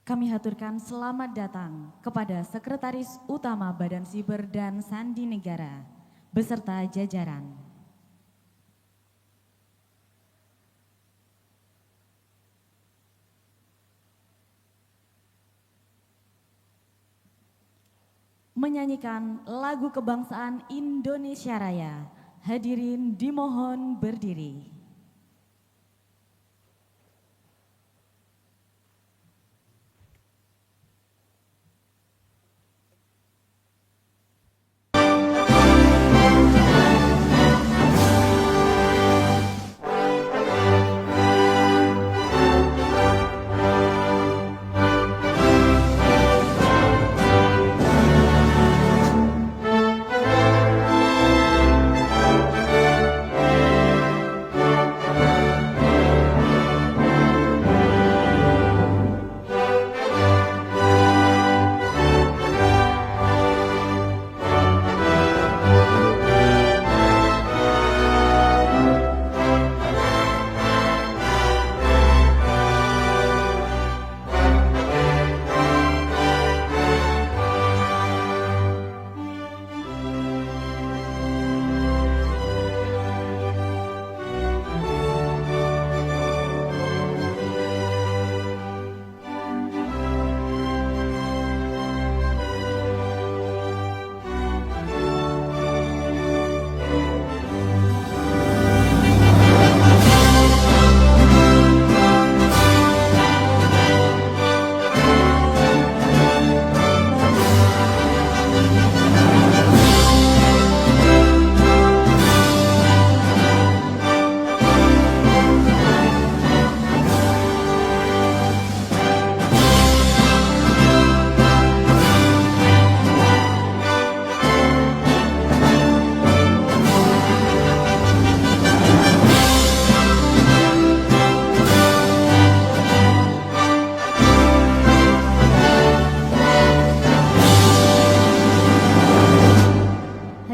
Kami haturkan selamat datang kepada Sekretaris Utama Badan Siber dan Sandi Negara beserta jajaran. Menyanyikan lagu kebangsaan Indonesia Raya. Hadirin dimohon berdiri.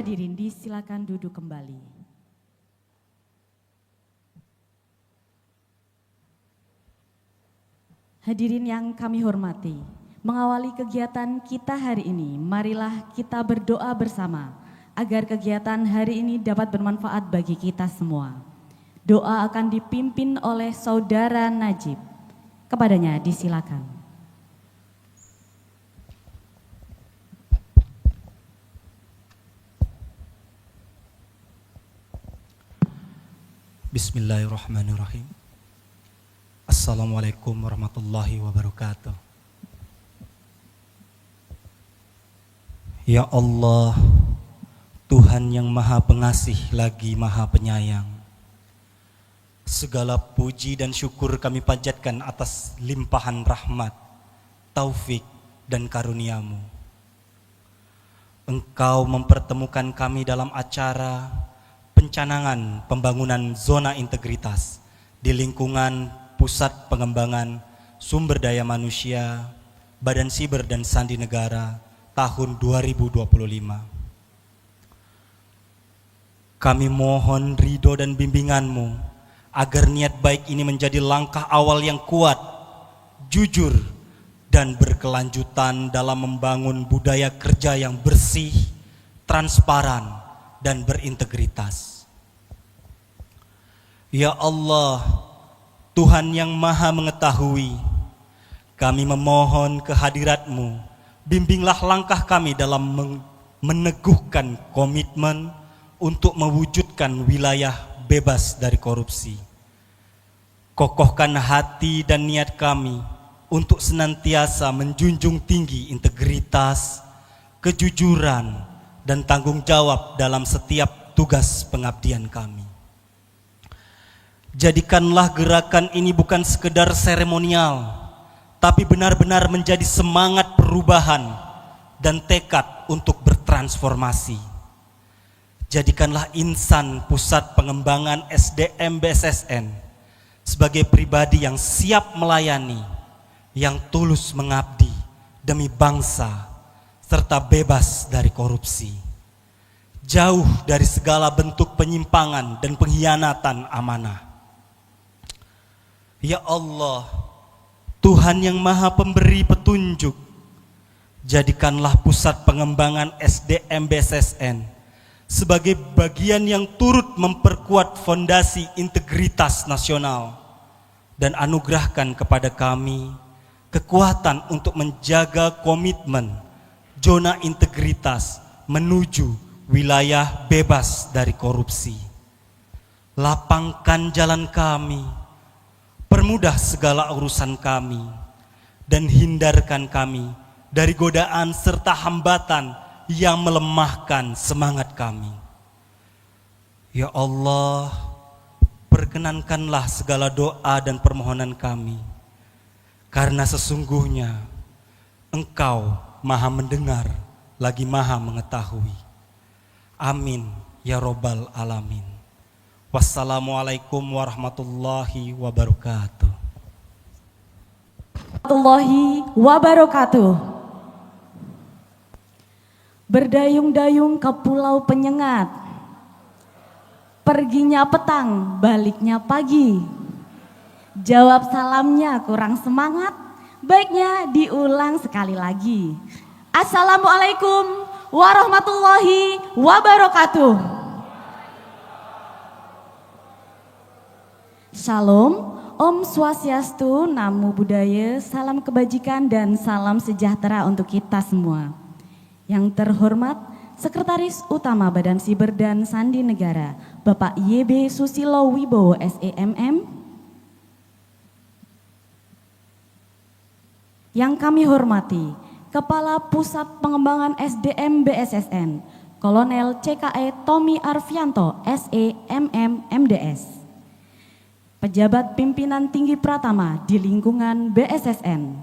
Hadirin disilakan duduk kembali. Hadirin yang kami hormati, mengawali kegiatan kita hari ini, marilah kita berdoa bersama agar kegiatan hari ini dapat bermanfaat bagi kita semua. Doa akan dipimpin oleh Saudara Najib. Kepadanya disilakan. Bismillahirrahmanirrahim. Assalamualaikum warahmatullahi wabarakatuh. Ya Allah, Tuhan yang Maha Pengasih lagi Maha Penyayang, segala puji dan syukur kami panjatkan atas limpahan rahmat, taufik dan karunia-Mu. Engkau mempertemukan kami dalam acara pencanangan pembangunan zona integritas di lingkungan Pusat Pengembangan Sumber Daya Manusia Badan Siber dan Sandi Negara tahun 2025. Kami mohon ridho dan bimbingan-Mu agar niat baik ini menjadi langkah awal yang kuat, jujur, dan berkelanjutan dalam membangun budaya kerja yang bersih, transparan, dan berintegritas. Ya Allah, Tuhan yang Maha Mengetahui, kami memohon kehadirat-Mu, bimbinglah langkah kami dalam meneguhkan komitmen untuk mewujudkan wilayah bebas dari korupsi. Kokohkan hati dan niat kami untuk senantiasa menjunjung tinggi integritas, kejujuran, dan tanggung jawab dalam setiap tugas pengabdian kami. Jadikanlah gerakan ini bukan sekedar seremonial, tapi benar-benar menjadi semangat perubahan dan tekad untuk bertransformasi. Jadikanlah insan Pusat Pengembangan SDM BSSN sebagai pribadi yang siap melayani, yang tulus mengabdi demi bangsa, serta bebas dari korupsi, jauh dari segala bentuk penyimpangan dan pengkhianatan amanah. Ya Allah, Tuhan yang Maha Pemberi petunjuk, jadikanlah pusat pengembangan SDM BSSN sebagai bagian yang turut memperkuat fondasi integritas nasional dan anugerahkan kepada kami kekuatan untuk menjaga komitmen zona integritas menuju wilayah bebas dari korupsi. Lapangkan jalan kami, permudah segala urusan kami, dan hindarkan kami dari godaan serta hambatan yang melemahkan semangat kami. Ya Allah, perkenankanlah segala doa dan permohonan kami, karena sesungguhnya Engkau Maha mendengar lagi Maha mengetahui. Amin ya Robbal Alamin. Wassalamualaikum warahmatullahi wabarakatuh. Warahmatullahi wabarakatuh. Berdayung-dayung ke pulau penyengat, perginya petang, baliknya pagi. Jawab salamnya kurang semangat, baiknya diulang sekali lagi. Assalamualaikum warahmatullahi wabarakatuh. Shalom, Om Swastiastu, Namo Buddhaya, salam kebajikan dan salam sejahtera untuk kita semua. Yang terhormat Sekretaris Utama Badan Siber dan Sandi Negara, Bapak YB Susilo Wibowo SEMM. Yang kami hormati Kepala Pusat Pengembangan SDM BSSN, Kolonel CKE Tommy Arfianto SEMM MDS. Pejabat pimpinan tinggi pratama di lingkungan BSSN,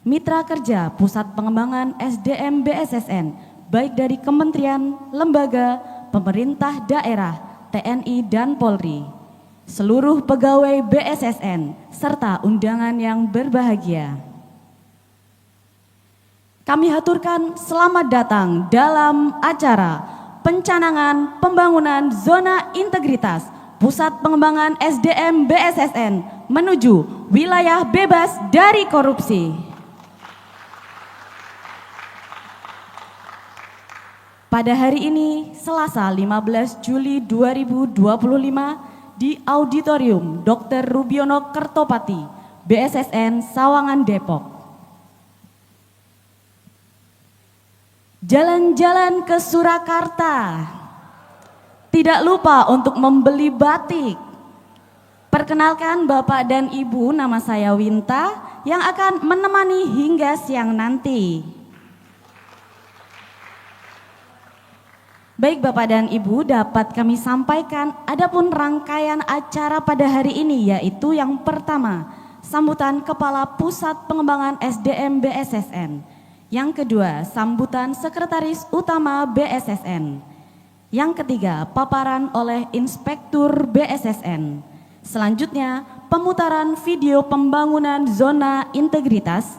mitra kerja Pusat Pengembangan SDM BSSN, baik dari kementerian, lembaga, pemerintah daerah, TNI dan Polri, seluruh pegawai BSSN, serta undangan yang berbahagia. Kami haturkan selamat datang dalam acara pencanangan pembangunan zona integritas Pusat Pengembangan SDM BSSN menuju wilayah bebas dari korupsi. Pada hari ini, Selasa 15 Juli 2025, di Auditorium Dr. Rubiono Kertopati, BSSN Sawangan Depok. Jalan-jalan ke Surakarta. Tidak lupa untuk membeli batik. Perkenalkan Bapak dan Ibu, nama saya Winta yang akan menemani hingga siang nanti. Baik Bapak dan Ibu, dapat kami sampaikan adapun rangkaian acara pada hari ini, yaitu yang pertama, sambutan Kepala Pusat Pengembangan SDM BSSN. Yang kedua, sambutan Sekretaris Utama BSSN. Yang ketiga, paparan oleh Inspektur BSSN. Selanjutnya, pemutaran video pembangunan zona integritas,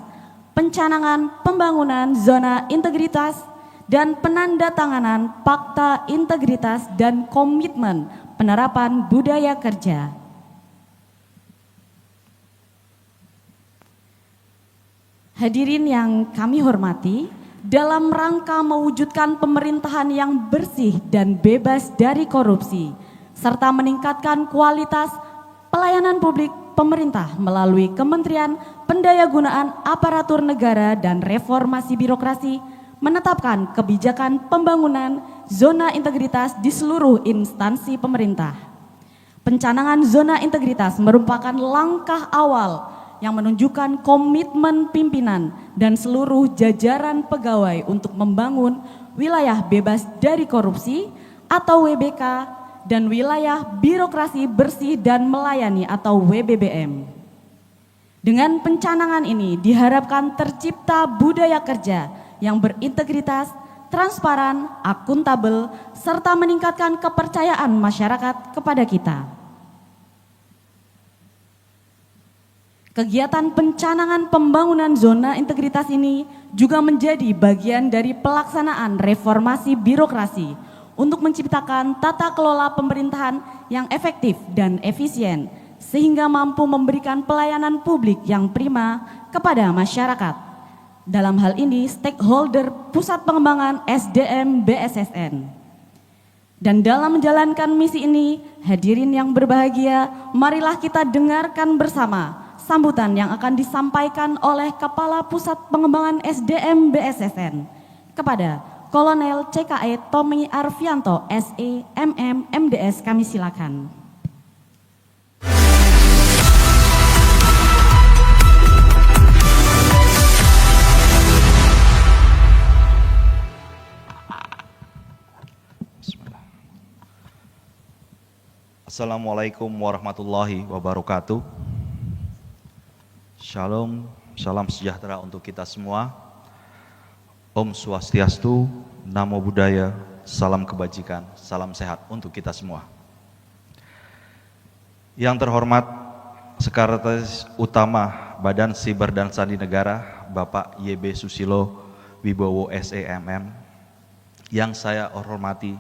pencanangan pembangunan zona integritas, dan penandatanganan Fakta Integritas dan Komitmen Penerapan Budaya Kerja. Hadirin yang kami hormati, dalam rangka mewujudkan pemerintahan yang bersih dan bebas dari korupsi, serta meningkatkan kualitas pelayanan publik pemerintah melalui Kementerian Pendayagunaan Aparatur Negara dan Reformasi Birokrasi, menetapkan kebijakan pembangunan zona integritas di seluruh instansi pemerintah. Pencanangan zona integritas merupakan langkah awal yang menunjukkan komitmen pimpinan dan seluruh jajaran pegawai untuk membangun wilayah bebas dari korupsi atau WBK dan wilayah birokrasi bersih dan melayani atau WBBM. Dengan pencanangan ini diharapkan tercipta budaya kerja yang berintegritas, transparan, akuntabel, serta meningkatkan kepercayaan masyarakat kepada kita. Kegiatan pencanangan pembangunan zona integritas ini juga menjadi bagian dari pelaksanaan reformasi birokrasi untuk menciptakan tata kelola pemerintahan yang efektif dan efisien sehingga mampu memberikan pelayanan publik yang prima kepada masyarakat. Dalam hal ini, stakeholder Pusat Pengembangan SDM BSSN. Dan dalam menjalankan misi ini, hadirin yang berbahagia, marilah kita dengarkan bersama sambutan yang akan disampaikan oleh Kepala Pusat Pengembangan SDM BSSN kepada Kolonel CKE Tommy Arfianto, SE, MM, MDS. Kami silakan. Assalamualaikum warahmatullahi wabarakatuh. Shalom, salam sejahtera untuk kita semua. Om Swastiastu, Namo Buddhaya, salam kebajikan, salam sehat untuk kita semua. Yang terhormat Sekretaris Utama Badan Siber dan Sandi Negara, Bapak YB Susilo Wibowo SEMM. Yang saya hormati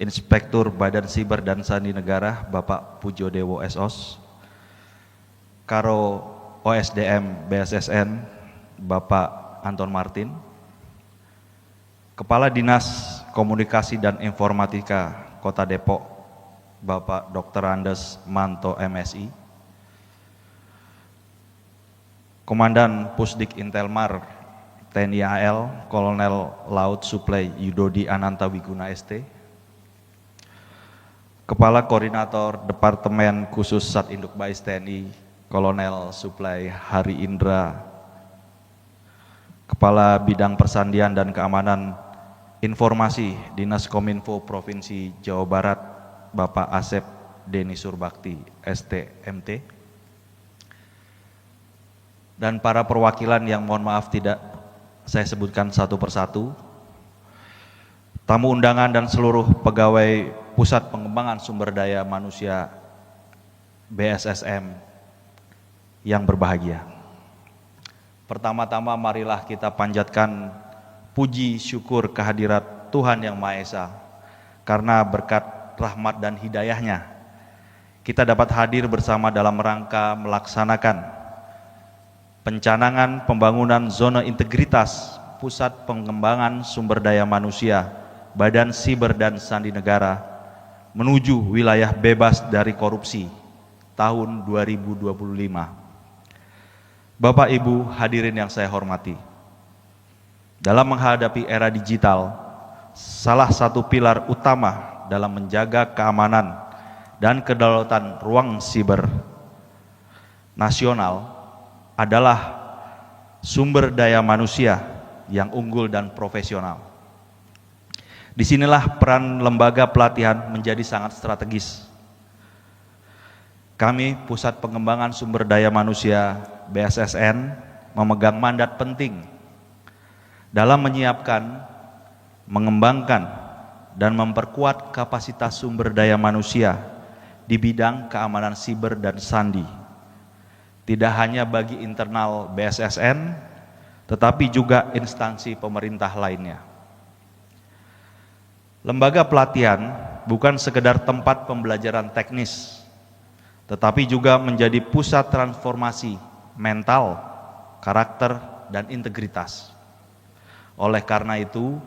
Inspektur Badan Siber dan Sandi Negara, Bapak Pujodewo SOS, Karo OSDM BSSN, Bapak Anton Martin, Kepala Dinas Komunikasi dan Informatika Kota Depok, Bapak Dr. Andes Manto MSI, Komandan Pusdik Intelmar TNI AL, Kolonel Laut Suplai Yudodi Ananta Wiguna ST, Kepala Koordinator Departemen Khusus Sat Induk Bais TNI, Kolonel Suplai Hari Indra, Kepala Bidang Persandian dan Keamanan Informasi Dinas Kominfo Provinsi Jawa Barat, Bapak Asep Deni Surbakti, STMT, dan para perwakilan yang mohon maaf tidak saya sebutkan satu persatu, tamu undangan dan seluruh pegawai Pusat Pengembangan Sumber Daya Manusia BSSM yang berbahagia. Pertama-tama marilah kita panjatkan puji syukur kehadirat Tuhan Yang Maha Esa, karena berkat rahmat dan hidayahnya kita dapat hadir bersama dalam rangka melaksanakan pencanangan pembangunan zona integritas Pusat Pengembangan Sumber Daya Manusia Badan Siber dan Sandi Negara menuju wilayah bebas dari korupsi tahun 2025. Bapak Ibu hadirin yang saya hormati, dalam menghadapi era digital, salah satu pilar utama dalam menjaga keamanan dan kedaulatan ruang siber nasional adalah sumber daya manusia yang unggul dan profesional. Disinilah peran lembaga pelatihan menjadi sangat strategis. Kami, Pusat Pengembangan Sumber Daya Manusia BSSN, memegang mandat penting dalam menyiapkan, mengembangkan, dan memperkuat kapasitas sumber daya manusia di bidang keamanan siber dan sandi. Tidak hanya bagi internal BSSN, tetapi juga instansi pemerintah lainnya. Lembaga pelatihan bukan sekedar tempat pembelajaran teknis, tetapi juga menjadi pusat transformasi mental, karakter, dan integritas. Oleh karena itu,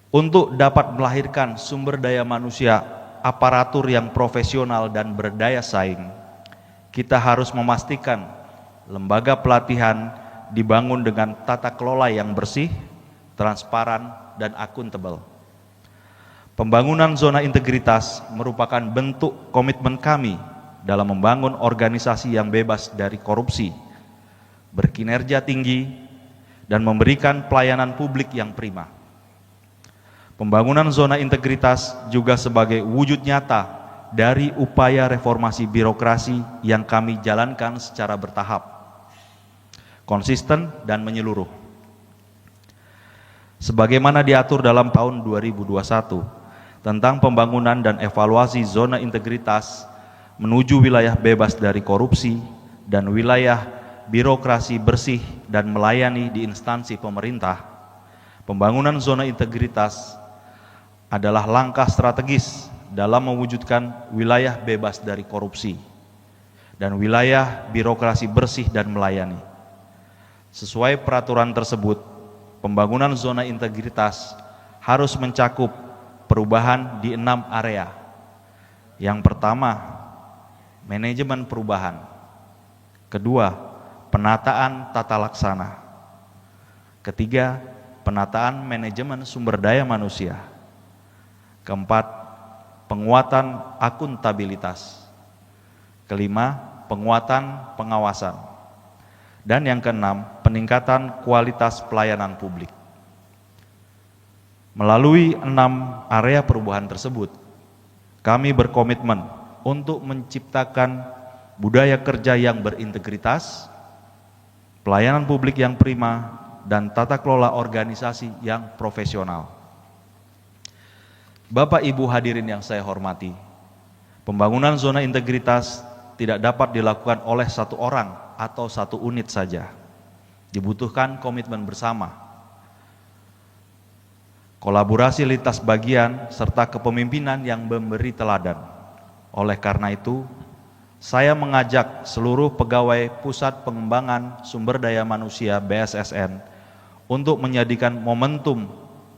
untuk dapat melahirkan sumber daya manusia aparatur yang profesional dan berdaya saing, kita harus memastikan lembaga pelatihan dibangun dengan tata kelola yang bersih, transparan, dan akuntabel. Pembangunan zona integritas merupakan bentuk komitmen kami dalam membangun organisasi yang bebas dari korupsi, berkinerja tinggi, dan memberikan pelayanan publik yang prima. Pembangunan zona integritas juga sebagai wujud nyata dari upaya reformasi birokrasi yang kami jalankan secara bertahap, konsisten, dan menyeluruh. Sebagaimana diatur dalam tahun 2021 tentang pembangunan dan evaluasi zona integritas menuju wilayah bebas dari korupsi dan wilayah birokrasi bersih dan melayani di instansi pemerintah, pembangunan zona integritas adalah langkah strategis dalam mewujudkan wilayah bebas dari korupsi dan wilayah birokrasi bersih dan melayani. Sesuai peraturan tersebut, pembangunan zona integritas harus mencakup perubahan di 6 area. Yang pertama, manajemen perubahan. Kedua, penataan tata laksana. Ketiga, penataan manajemen sumber daya manusia. Keempat, penguatan akuntabilitas. Kelima, penguatan pengawasan. Dan yang keenam, peningkatan kualitas pelayanan publik. Melalui 6 area perubahan tersebut, kami berkomitmen untuk menciptakan budaya kerja yang berintegritas, pelayanan publik yang prima, dan tata kelola organisasi yang profesional. Bapak Ibu hadirin yang saya hormati, pembangunan zona integritas tidak dapat dilakukan oleh satu orang atau satu unit saja. Dibutuhkan komitmen bersama, kolaborasi lintas bagian, serta kepemimpinan yang memberi teladan. Oleh karena itu, saya mengajak seluruh pegawai Pusat Pengembangan Sumber Daya Manusia BSSN untuk menjadikan momentum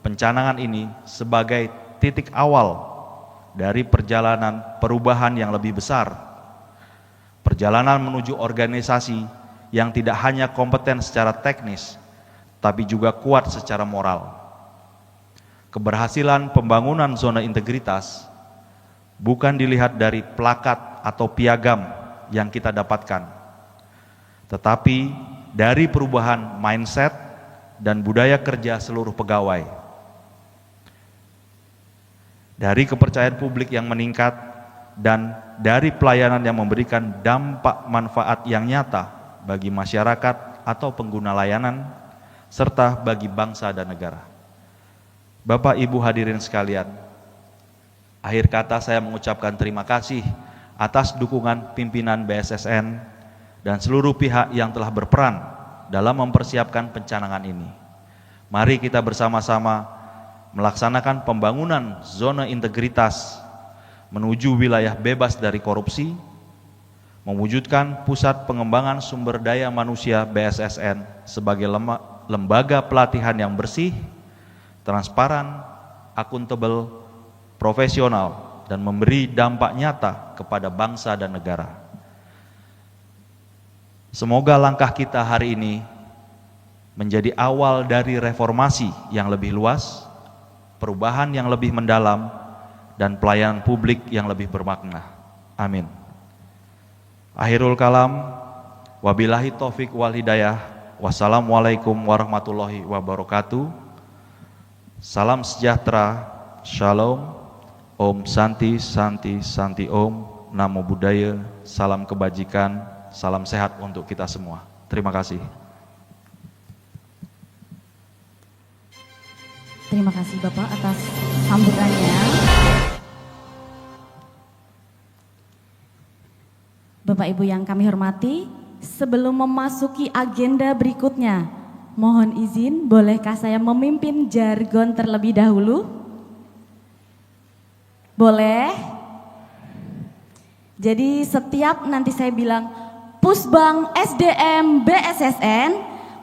pencanangan ini sebagai titik awal dari perjalanan perubahan yang lebih besar. Perjalanan menuju organisasi yang tidak hanya kompeten secara teknis, tapi juga kuat secara moral. Keberhasilan pembangunan zona integritas bukan dilihat dari plakat atau piagam yang kita dapatkan, tetapi dari perubahan mindset dan budaya kerja seluruh pegawai. Dari kepercayaan publik yang meningkat dan dari pelayanan yang memberikan dampak manfaat yang nyata bagi masyarakat atau pengguna layanan, serta bagi bangsa dan negara. Bapak Ibu hadirin sekalian, akhir kata saya mengucapkan terima kasih atas dukungan pimpinan BSSN dan seluruh pihak yang telah berperan dalam mempersiapkan pencanangan ini. Mari kita bersama-sama melaksanakan pembangunan zona integritas menuju wilayah bebas dari korupsi, mewujudkan Pusat Pengembangan Sumber Daya Manusia BSSN sebagai lembaga pelatihan yang bersih, transparan, akuntabel, profesional, dan memberi dampak nyata kepada bangsa dan negara. Semoga langkah kita hari ini menjadi awal dari reformasi yang lebih luas, perubahan yang lebih mendalam, dan pelayanan publik yang lebih bermakna. Amin. Akhirul kalam, wabillahi taufik wal hidayah, wassalamualaikum warahmatullahi wabarakatuh. Salam sejahtera, shalom, om santi, santi, santi om, namo buddhaya, salam kebajikan, salam sehat untuk kita semua. Terima kasih. Terima kasih Bapak atas sambutannya. Bapak Ibu yang kami hormati, sebelum memasuki agenda berikutnya, mohon izin bolehkah saya memimpin jargon terlebih dahulu? Boleh? Jadi setiap nanti saya bilang Pusbang SDM BSSN,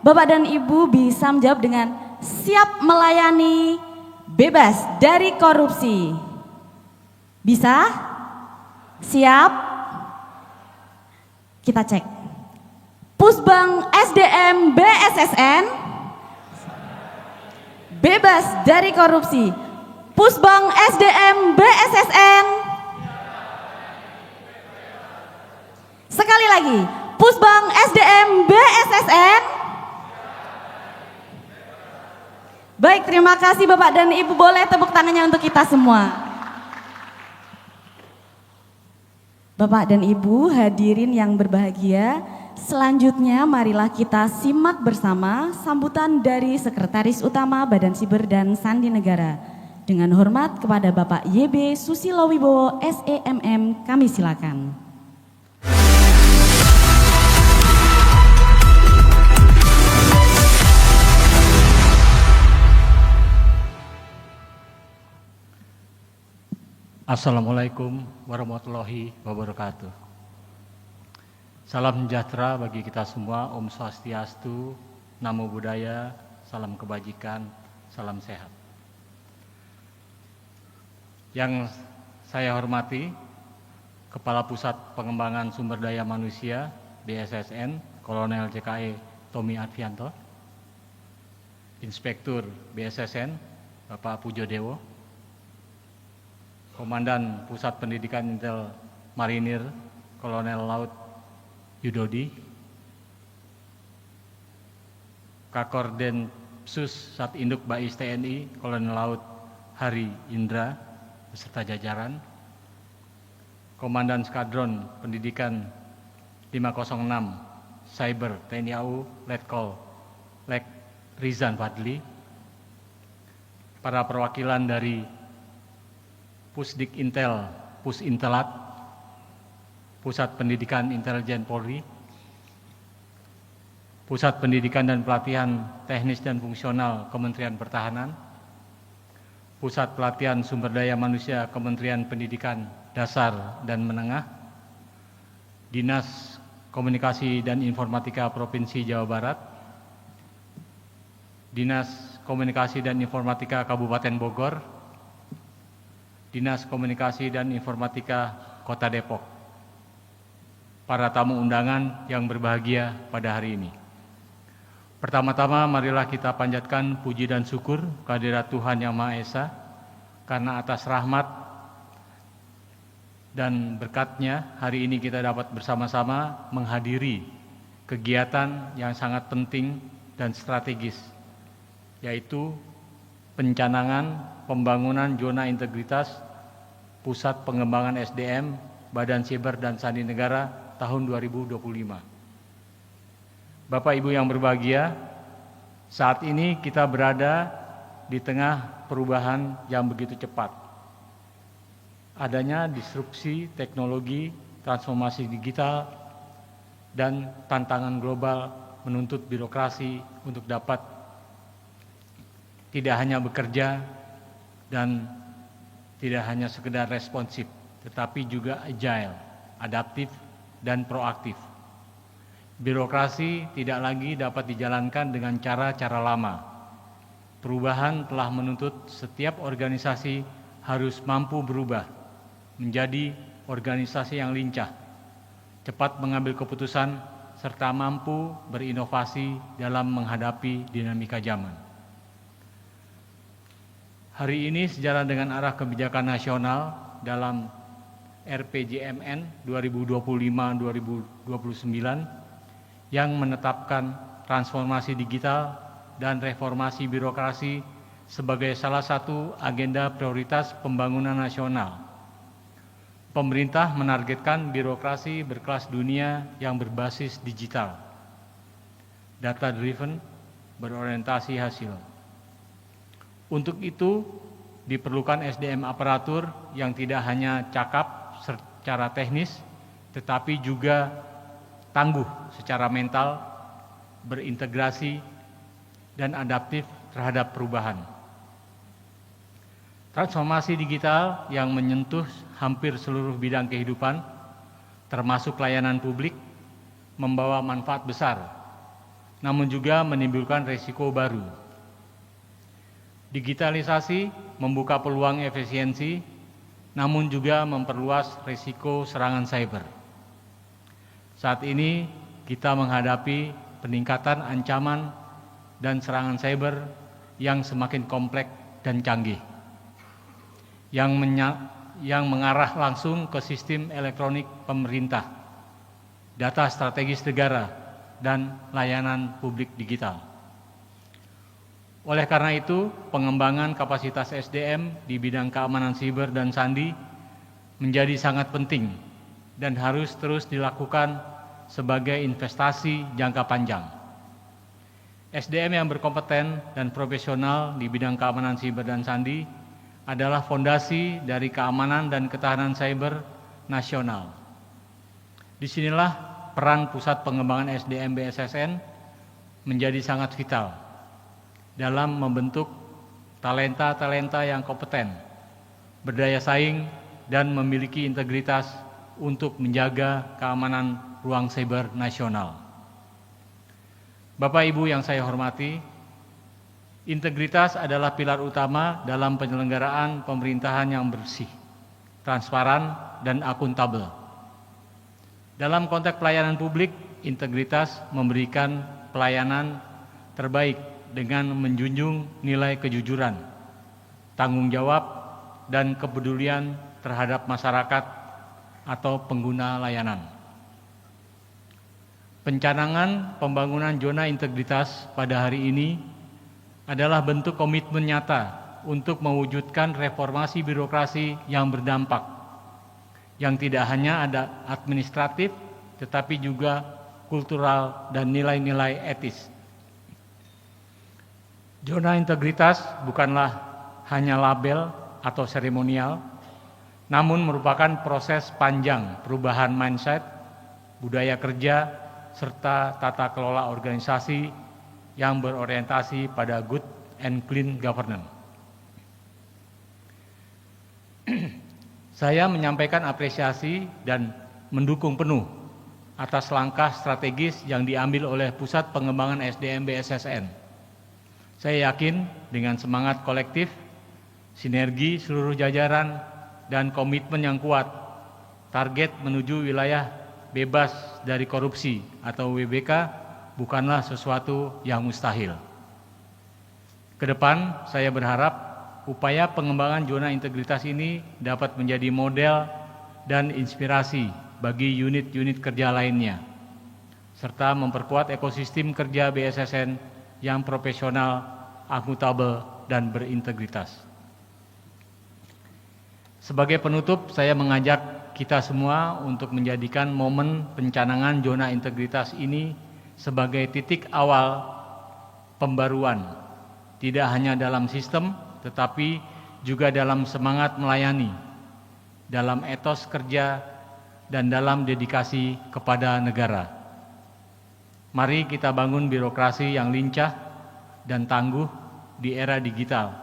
Bapak dan Ibu bisa menjawab dengan siap melayani, bebas dari korupsi. Bisa? Siap? Kita cek. Pusbang SDM BSSN, bebas dari korupsi. Pusbang SDM BSSN. Sekali lagi, Pusbang SDM BSSN. Baik, terima kasih Bapak dan Ibu, boleh tepuk tangannya untuk kita semua. Bapak dan Ibu hadirin yang berbahagia, selanjutnya marilah kita simak bersama sambutan dari Sekretaris Utama Badan Siber dan Sandi Negara. Dengan hormat kepada Bapak YB Susilo Wibowo SEMM, kami silakan. Assalamualaikum warahmatullahi wabarakatuh. Salam sejahtera bagi kita semua, Om Swastiastu, Namo Buddhaya, salam kebajikan, salam sehat. Yang saya hormati, Kepala Pusat Pengembangan Sumber Daya Manusia BSSN, Kolonel JKE Tommy Advianto, Inspektur BSSN, Bapak Pujo Dewo, Komandan Pusat Pendidikan Intel Marinir, Kolonel Laut Yudodi, Kakordensus Sat Induk Bais TNI, Kolonel Laut Hari Indra, beserta jajaran, Komandan Skadron Pendidikan 506 Cyber TNI AU, Letkol Lek Rizan Fadli, para perwakilan dari Pusdik Intel, Pusintelat, Pusat Pendidikan Intelijen Polri, Pusat Pendidikan dan Pelatihan Teknis dan Fungsional Kementerian Pertahanan, Pusat Pelatihan Sumber Daya Manusia Kementerian Pendidikan Dasar dan Menengah, Dinas Komunikasi dan Informatika Provinsi Jawa Barat, Dinas Komunikasi dan Informatika Kabupaten Bogor, Dinas Komunikasi dan Informatika Kota Depok, para tamu undangan yang berbahagia pada hari ini. Pertama-tama marilah kita panjatkan puji dan syukur kehadirat Tuhan Yang Maha Esa, karena atas rahmat dan berkat-Nya hari ini kita dapat bersama-sama menghadiri kegiatan yang sangat penting dan strategis, yaitu pencanangan pembangunan zona integritas Pusat Pengembangan SDM Badan Siber dan Sandi Negara tahun 2025. Bapak Ibu yang berbahagia, saat ini kita berada di tengah perubahan yang begitu cepat. Adanya disrupsi teknologi, transformasi digital, dan tantangan global menuntut birokrasi untuk dapat tidak hanya bekerja dan tidak hanya sekedar responsif, tetapi juga agile, adaptif, dan proaktif. Birokrasi tidak lagi dapat dijalankan dengan cara-cara lama. Perubahan telah menuntut setiap organisasi harus mampu berubah menjadi organisasi yang lincah, cepat mengambil keputusan, serta mampu berinovasi dalam menghadapi dinamika zaman. Hari ini sejalan dengan arah kebijakan nasional dalam RPJMN 2025-2029 yang menetapkan transformasi digital dan reformasi birokrasi sebagai salah satu agenda prioritas pembangunan nasional. Pemerintah menargetkan birokrasi berkelas dunia yang berbasis digital, data-driven, berorientasi hasil. Untuk itu diperlukan SDM aparatur yang tidak hanya cakap secara teknis, tetapi juga tangguh secara mental, berintegrasi, dan adaptif terhadap perubahan. Transformasi digital yang menyentuh hampir seluruh bidang kehidupan, termasuk layanan publik, membawa manfaat besar, namun juga menimbulkan risiko baru. Digitalisasi membuka peluang efisiensi, namun juga memperluas risiko serangan cyber. Saat ini kita menghadapi peningkatan ancaman dan serangan cyber yang semakin kompleks dan canggih, yang mengarah langsung ke sistem elektronik pemerintah, data strategis negara, dan layanan publik digital. Oleh karena itu, pengembangan kapasitas SDM di bidang keamanan siber dan sandi menjadi sangat penting dan harus terus dilakukan sebagai investasi jangka panjang. SDM yang berkompeten dan profesional di bidang keamanan siber dan sandi adalah fondasi dari keamanan dan ketahanan cyber nasional. Disinilah peran Pusat Pengembangan SDM BSSN menjadi sangat vital dalam membentuk talenta-talenta yang kompeten, berdaya saing, dan memiliki integritas untuk menjaga keamanan ruang siber nasional. Bapak Ibu yang saya hormati, integritas adalah pilar utama dalam penyelenggaraan pemerintahan yang bersih, transparan, dan akuntabel. Dalam konteks pelayanan publik, integritas memberikan pelayanan terbaik dengan menjunjung nilai kejujuran, tanggung jawab, dan kepedulian terhadap masyarakat atau pengguna layanan. Pencanangan pembangunan zona integritas pada hari ini adalah bentuk komitmen nyata untuk mewujudkan reformasi birokrasi yang berdampak, yang tidak hanya ada administratif, tetapi juga kultural dan nilai-nilai etis. Zona integritas bukanlah hanya label atau seremonial, namun merupakan proses panjang perubahan mindset, budaya kerja, serta tata kelola organisasi yang berorientasi pada good and clean governance. Saya menyampaikan apresiasi dan mendukung penuh atas langkah strategis yang diambil oleh Pusat Pengembangan SDM BSSN. Saya yakin dengan semangat kolektif, sinergi seluruh jajaran, dan komitmen yang kuat, target menuju wilayah bebas dari korupsi atau WBK bukanlah sesuatu yang mustahil. Kedepan, saya berharap upaya pengembangan zona integritas ini dapat menjadi model dan inspirasi bagi unit-unit kerja lainnya, serta memperkuat ekosistem kerja BSSN yang profesional, akuntabel, dan berintegritas. Sebagai penutup, saya mengajak kita semua untuk menjadikan momen pencanangan zona integritas ini sebagai titik awal pembaruan, tidak hanya dalam sistem, tetapi juga dalam semangat melayani, dalam etos kerja, dan dalam dedikasi kepada negara. Mari kita bangun birokrasi yang lincah dan tangguh di era digital,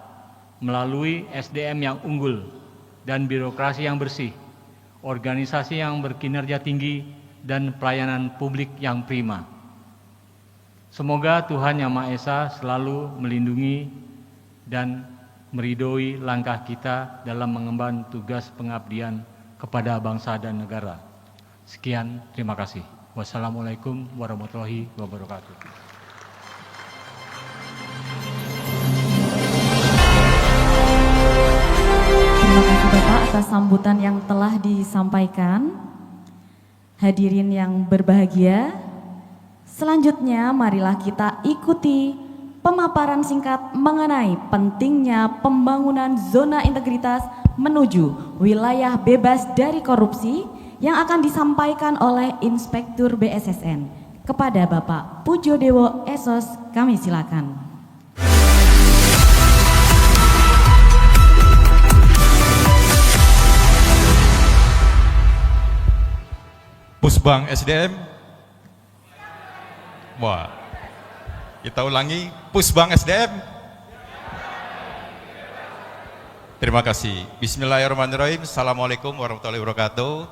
melalui SDM yang unggul dan birokrasi yang bersih, organisasi yang berkinerja tinggi, dan pelayanan publik yang prima. Semoga Tuhan Yang Maha Esa selalu melindungi dan meridhoi langkah kita dalam mengemban tugas pengabdian kepada bangsa dan negara. Sekian, terima kasih. Wassalamualaikum warahmatullahi wabarakatuh. Terima kasih Bapak atas sambutan yang telah disampaikan. Hadirin yang berbahagia, selanjutnya marilah kita ikuti pemaparan singkat mengenai pentingnya pembangunan zona integritas menuju wilayah bebas dari korupsi yang akan disampaikan oleh Inspektur BSSN. Kepada Bapak Pujodewo Esos, kami silakan. Pusbang SDM. Wah, kita ulangi, Pusbang SDM. Terima kasih. Bismillahirrahmanirrahim. Assalamualaikum warahmatullahi wabarakatuh.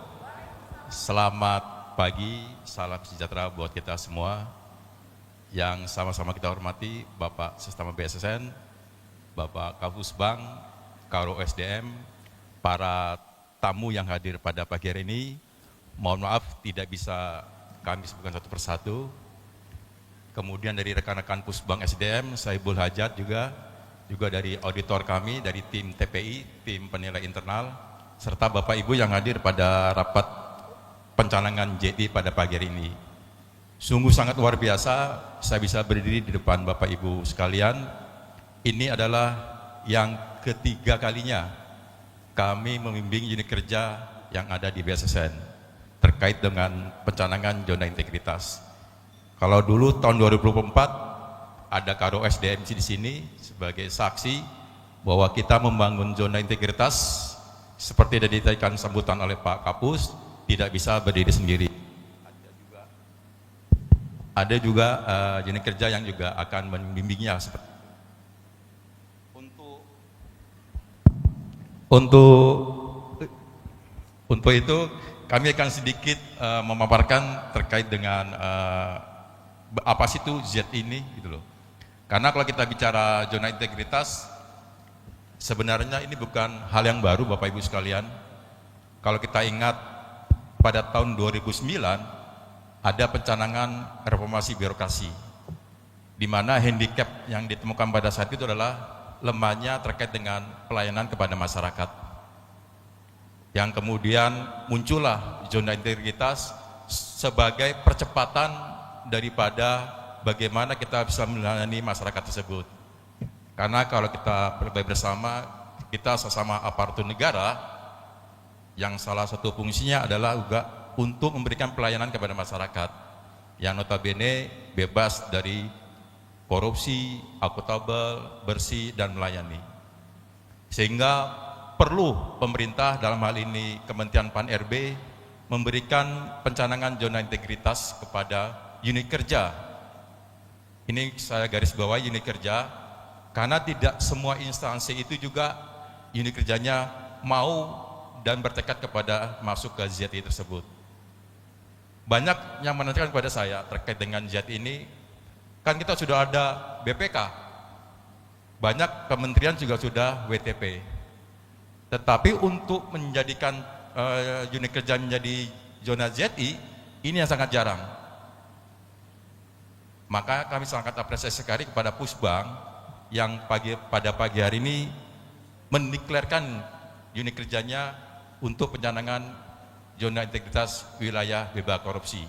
Selamat pagi, salam sejahtera buat kita semua. Yang sama-sama kita hormati Bapak Sestama BSSN, Bapak Kapusbang, Karo SDM, para tamu yang hadir pada pagi hari ini. Mohon maaf tidak bisa kami sebutkan satu persatu. Kemudian dari rekan-rekan Pusbang SDM, Saibul Hajat juga dari auditor kami, dari tim TPI, tim penilai internal, serta Bapak Ibu yang hadir pada rapat pencanangan JT pada pagi hari ini. Sungguh sangat luar biasa saya bisa berdiri di depan Bapak Ibu sekalian. Ini adalah yang ketiga kalinya kami membimbing unit kerja yang ada di BSSN terkait dengan pencanangan zona integritas. Kalau dulu tahun 2024 ada Karo SDM di sini sebagai saksi bahwa kita membangun zona integritas seperti yang ditayangkan sambutan oleh Pak Kapus, tidak bisa berdiri sendiri. Ada juga unit kerja yang juga akan membimbingnya. Untuk Untuk itu kami akan sedikit memaparkan terkait dengan apa sih itu Z ini gitu loh. Karena kalau kita bicara zona integritas, sebenarnya ini bukan hal yang baru Bapak Ibu sekalian. Kalau kita ingat pada tahun 2009 ada pencanangan reformasi birokrasi, di mana handicap yang ditemukan pada saat itu adalah lemahnya terkait dengan pelayanan kepada masyarakat. Yang kemudian muncullah zona integritas sebagai percepatan daripada bagaimana kita bisa melayani masyarakat tersebut. Karena kalau kita berbaik bersama, kita sesama aparatur negara yang salah satu fungsinya adalah juga untuk memberikan pelayanan kepada masyarakat yang notabene bebas dari korupsi, akuntabel, bersih, dan melayani. Sehingga perlu pemerintah dalam hal ini Kementerian Pan-RB memberikan pencanangan zona integritas kepada unit kerja. Ini saya garis bawahi unit kerja, karena tidak semua instansi itu juga unit kerjanya mau dan bertekad kepada masuk ke ZI tersebut. Banyak yang menanyakan kepada saya terkait dengan ZI ini, kan kita sudah ada BPK, banyak kementerian juga sudah WTP. Tetapi untuk menjadikan unit kerja menjadi zona ZI, ini yang sangat jarang. Maka kami sangat apresiasi sekali kepada Pusbang yang pada pagi hari ini mendeklarkan unit kerjanya untuk pencanangan zona integritas wilayah bebas korupsi.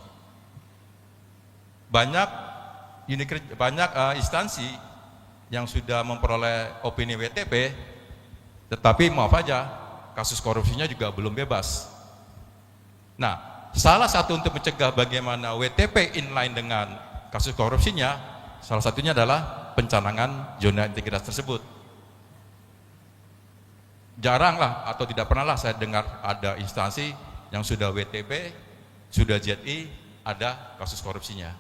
Banyak instansi yang sudah memperoleh opini WTP, tetapi maaf aja kasus korupsinya juga belum bebas. Nah, salah satu untuk mencegah bagaimana WTP inline dengan kasus korupsinya, salah satunya adalah pencanangan zona integritas tersebut. Jaranglah atau tidak pernahlah saya dengar ada instansi yang sudah WTP, sudah ZI, ada kasus korupsinya.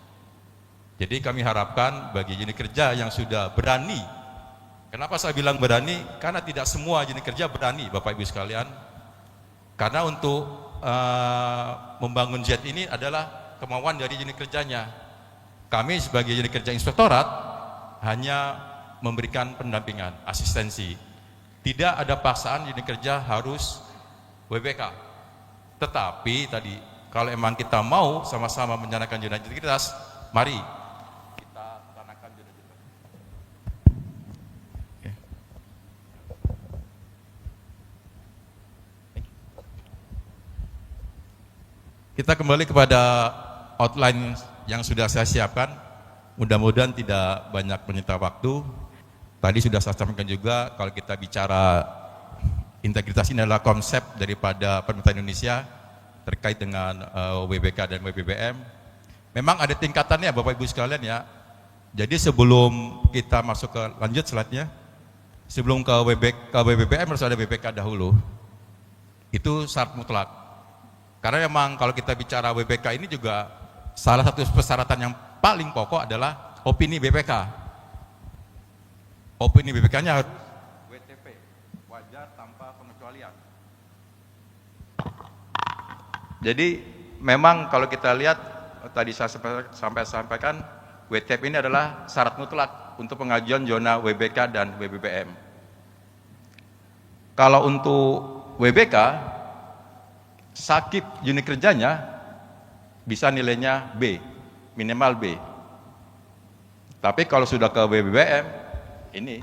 Jadi kami harapkan bagi unit kerja yang sudah berani, kenapa saya bilang berani? Karena tidak semua unit kerja berani Bapak Ibu sekalian. Karena untuk membangun ZI ini adalah kemauan dari unit kerjanya. Kami sebagai unit kerja inspektorat hanya memberikan pendampingan, asistensi. Tidak ada paksaan unit kerja harus WBK. Tetapi tadi, kalau emang kita mau sama-sama menjalankan zona integritas, mari kita laksanakan zona integritas. Kita kembali kepada outline yang sudah saya siapkan, mudah-mudahan tidak banyak menyita waktu. Tadi sudah saya sampaikan juga, kalau kita bicara integritas ini adalah konsep daripada pemerintahan Indonesia terkait dengan WBK dan WBBM. Memang ada tingkatannya Bapak Ibu sekalian ya. Jadi sebelum kita masuk ke lanjut slide-nya, sebelum ke WBBM harus ada BPK dahulu. Itu syarat mutlak. Karena memang kalau kita bicara WBK ini juga salah satu persyaratan yang paling pokok adalah opini BPK. Opini BPK-nya harus WTP, wajar tanpa pengecualian. Jadi memang kalau kita lihat tadi saya sampaikan, WTP ini adalah syarat mutlak untuk pengajuan zona WBK dan WBBM. Kalau untuk WBK, sakit unit kerjanya bisa nilainya B, minimal B. Tapi kalau sudah ke WBBM, ini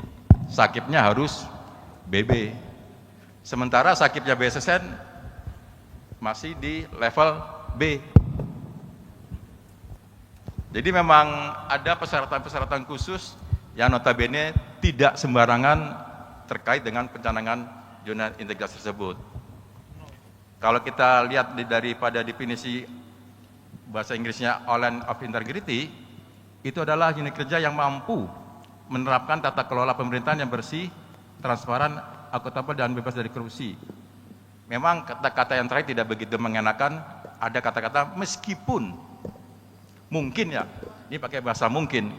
sakitnya harus BB. Sementara sakitnya BSSN masih di level B. Jadi memang ada persyaratan-persyaratan khusus yang notabene tidak sembarangan terkait dengan pencanangan zona integritas tersebut. Kalau kita lihat daripada definisi bahasa Inggrisnya Outline of Integrity, itu adalah unit kerja yang mampu menerapkan tata kelola pemerintahan yang bersih, transparan, akuntabel, dan bebas dari korupsi. Memang kata-kata yang terakhir tidak begitu mengenakan, ada kata-kata meskipun mungkin ya, ini pakai bahasa mungkin,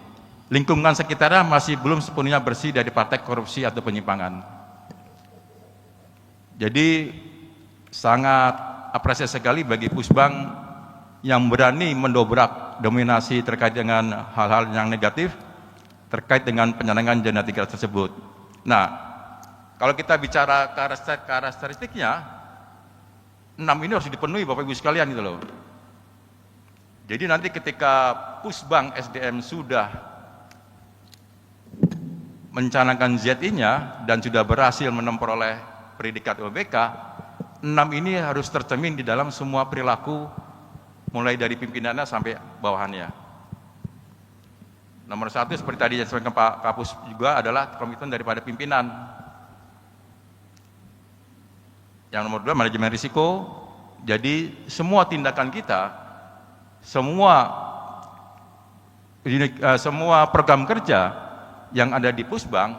lingkungan sekitarnya masih belum sepenuhnya bersih dari praktek korupsi atau penyimpangan. Jadi sangat apresiasi sekali bagi Pusbang yang berani mendobrak dominasi terkait dengan hal-hal yang negatif terkait dengan penyenangan genetika tersebut. Nah, kalau kita bicara karakteristiknya, 6 ini harus dipenuhi Bapak Ibu sekalian gitu loh. Jadi nanti ketika Pusbang SDM sudah mencanangkan ZI-nya dan sudah berhasil memperoleh predikat UBK, 6 ini harus tercermin di dalam semua perilaku mulai dari pimpinannya sampai bawahannya. Nomor 1 seperti tadi yang disampaikan Pak Kapus juga adalah komitmen daripada pimpinan. Yang nomor 2 manajemen risiko. Jadi semua tindakan kita, semua program kerja yang ada di Pusbang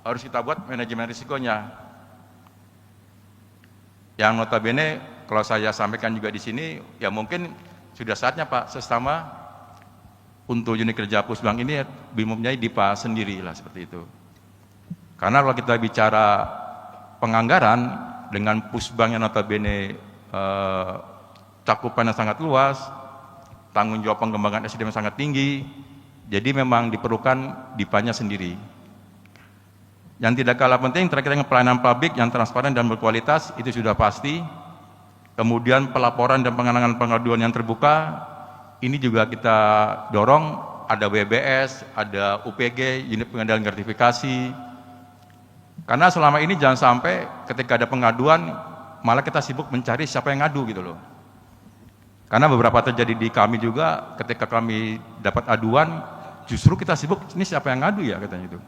harus kita buat manajemen risikonya. Yang notabene kalau saya sampaikan juga di sini, ya mungkin sudah saatnya Pak sesama untuk unit kerja Pusbang ini mempunyai DIPA sendiri lah seperti itu. Karena kalau kita bicara penganggaran dengan Pusbang yang notabene cakupannya sangat luas, tanggung jawab pengembangan SDM sangat tinggi, jadi memang diperlukan DIPA-nya sendiri. Yang tidak kalah penting terkait dengan pelayanan publik yang transparan dan berkualitas, itu sudah pasti. Kemudian pelaporan dan penanganan pengaduan yang terbuka, ini juga kita dorong, ada WBS, ada UPG, unit pengendalian gratifikasi. Karena selama ini jangan sampai ketika ada pengaduan, malah kita sibuk mencari siapa yang ngadu gitu loh. Karena beberapa terjadi di kami juga, ketika kami dapat aduan, justru kita sibuk, ini siapa yang ngadu ya katanya itu.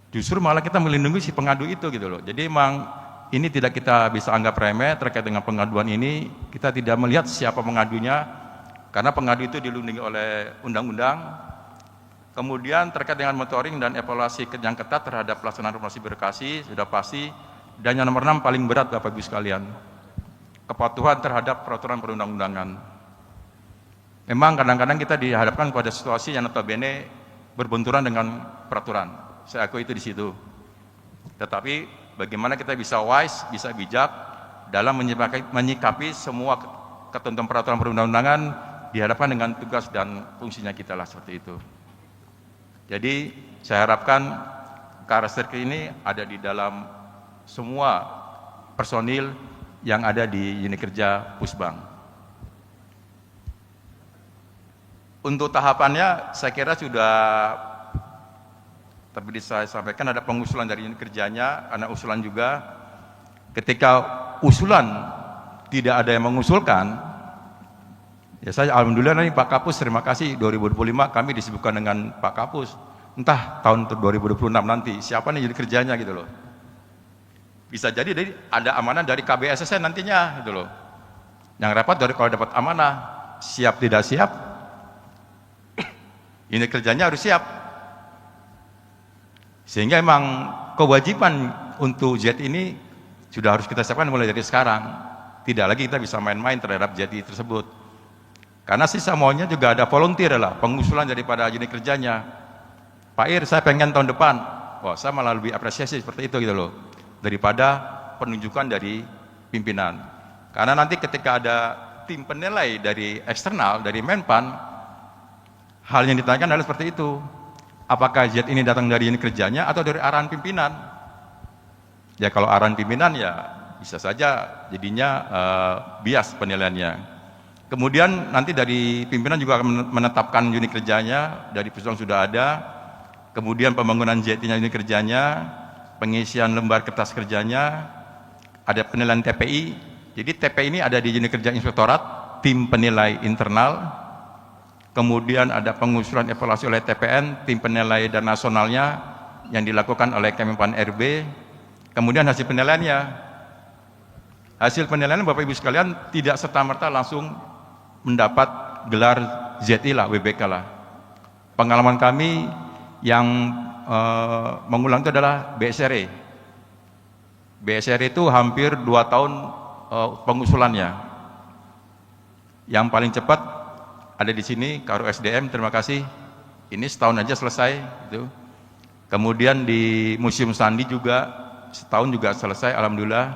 Justru malah kita melindungi si pengadu itu gitu loh. Jadi memang ini tidak kita bisa anggap remeh terkait dengan pengaduan ini, kita tidak melihat siapa pengadunya, karena pengadu itu dilindungi oleh undang-undang. Kemudian terkait dengan monitoring dan evaluasi yang ketat terhadap pelaksanaan reformasi birokrasi sudah pasti. Dan yang nomor 6 paling berat Bapak Ibu sekalian, kepatuhan terhadap peraturan perundang-undangan. Memang kadang-kadang kita dihadapkan pada situasi yang notabene berbenturan dengan peraturan. Saya akui itu di situ. Tetapi bagaimana kita bisa wise, bisa bijak dalam menyikapi semua ketentuan peraturan perundang-undangan dihadapkan dengan tugas dan fungsinya kita lah seperti itu. Jadi saya harapkan karakteristik ini ada di dalam semua personil yang ada di unit kerja Pusbang. Untuk tahapannya saya kira sudah tapi saya sampaikan ada pengusulan dari unit kerjanya, ada usulan juga. Ketika usulan tidak ada yang mengusulkan, ya saya alhamdulillah nih Pak Kapus, terima kasih 2025 kami disibukkan dengan Pak Kapus. Entah tahun 2026 nanti siapa nih unit kerjanya gitu loh. Bisa jadi ada amanah dari KBSSN nantinya gitu loh. Yang repot dari kalau dapat amanah, siap tidak siap, unit kerjanya harus siap. Sehingga emang kewajiban untuk Z ini sudah harus kita siapkan mulai dari sekarang. Tidak lagi kita bisa main-main terhadap Z tersebut. Karena sisa maunya juga ada volunteer lah, pengusulan daripada unit kerjanya. Pak Ir, saya pengen tahun depan. Wah, saya malah lebih apresiasi seperti itu gitu loh. Daripada penunjukan dari pimpinan. Karena nanti ketika ada tim penilai dari eksternal, dari Menpan, hal yang ditanyakan adalah seperti itu. Apakah Z ini datang dari unit kerjanya atau dari arahan pimpinan? Ya kalau arahan pimpinan ya bisa saja jadinya bias penilaiannya. Kemudian nanti dari pimpinan juga akan menetapkan unit kerjanya, dari Pusbang sudah ada. Kemudian pembangunan Z-nya unit kerjanya, pengisian lembar kertas kerjanya, ada penilaian TPI. Jadi TPI ini ada di unit kerja inspektorat, tim penilai internal. Kemudian ada pengusulan evaluasi oleh TPN, tim penilai dan nasionalnya yang dilakukan oleh Kemenpan RB. Kemudian hasil penilaiannya. Hasil penilaian Bapak Ibu sekalian tidak serta-merta langsung mendapat gelar ZI lah, WBK lah. Pengalaman kami yang mengulang itu adalah BSRE. BSRE itu hampir 2 tahun pengusulannya. Yang paling cepat ada di sini Karo SDM, terima kasih. Ini setahun aja selesai itu. Kemudian di Museum Sandi juga setahun juga selesai, alhamdulillah.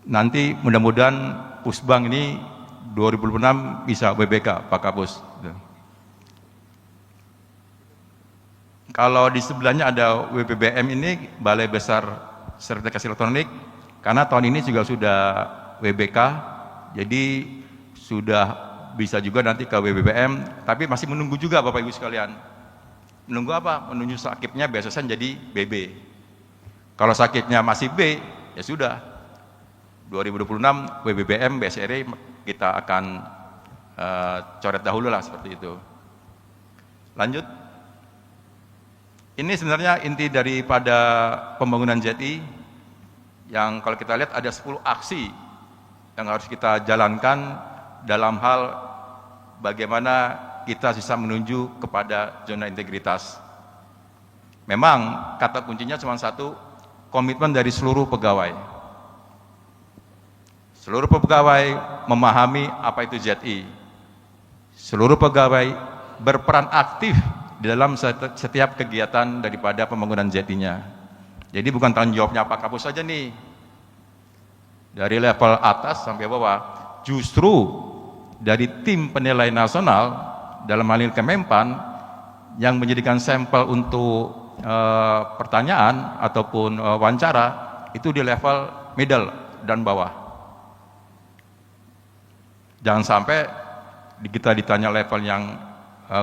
nanti mudah-mudahan Pusbang ini 2006 bisa WBK, Pak Kapus. Kalau di sebelahnya ada WBBM ini, Balai Besar Sertifikasi Elektronik, karena tahun ini juga sudah WBK, jadi sudah bisa juga nanti ke WBBM, tapi masih menunggu juga Bapak Ibu sekalian. Menunggu apa? Menunggu sakitnya biasanya jadi BB. Kalau sakitnya masih B, ya sudah. 2026 WBBM, BSRI kita akan coret dahulu lah seperti itu. Lanjut. Ini sebenarnya inti daripada pembangunan JTI yang kalau kita lihat ada 10 aksi yang harus kita jalankan dalam hal bagaimana kita bisa menuju kepada zona integritas. Memang kata kuncinya cuma satu, komitmen dari seluruh pegawai. Seluruh pegawai memahami apa itu ZI. Seluruh pegawai berperan aktif di dalam setiap kegiatan daripada pembangunan ZI-nya. Jadi bukan tanggung jawabnya Pak Kapus saja nih. Dari level atas sampai bawah, justru dari tim penilai nasional dalam hal ini Kemenpan yang menjadikan sampel untuk pertanyaan ataupun wawancara itu di level middle dan bawah. Jangan sampai kita ditanya level yang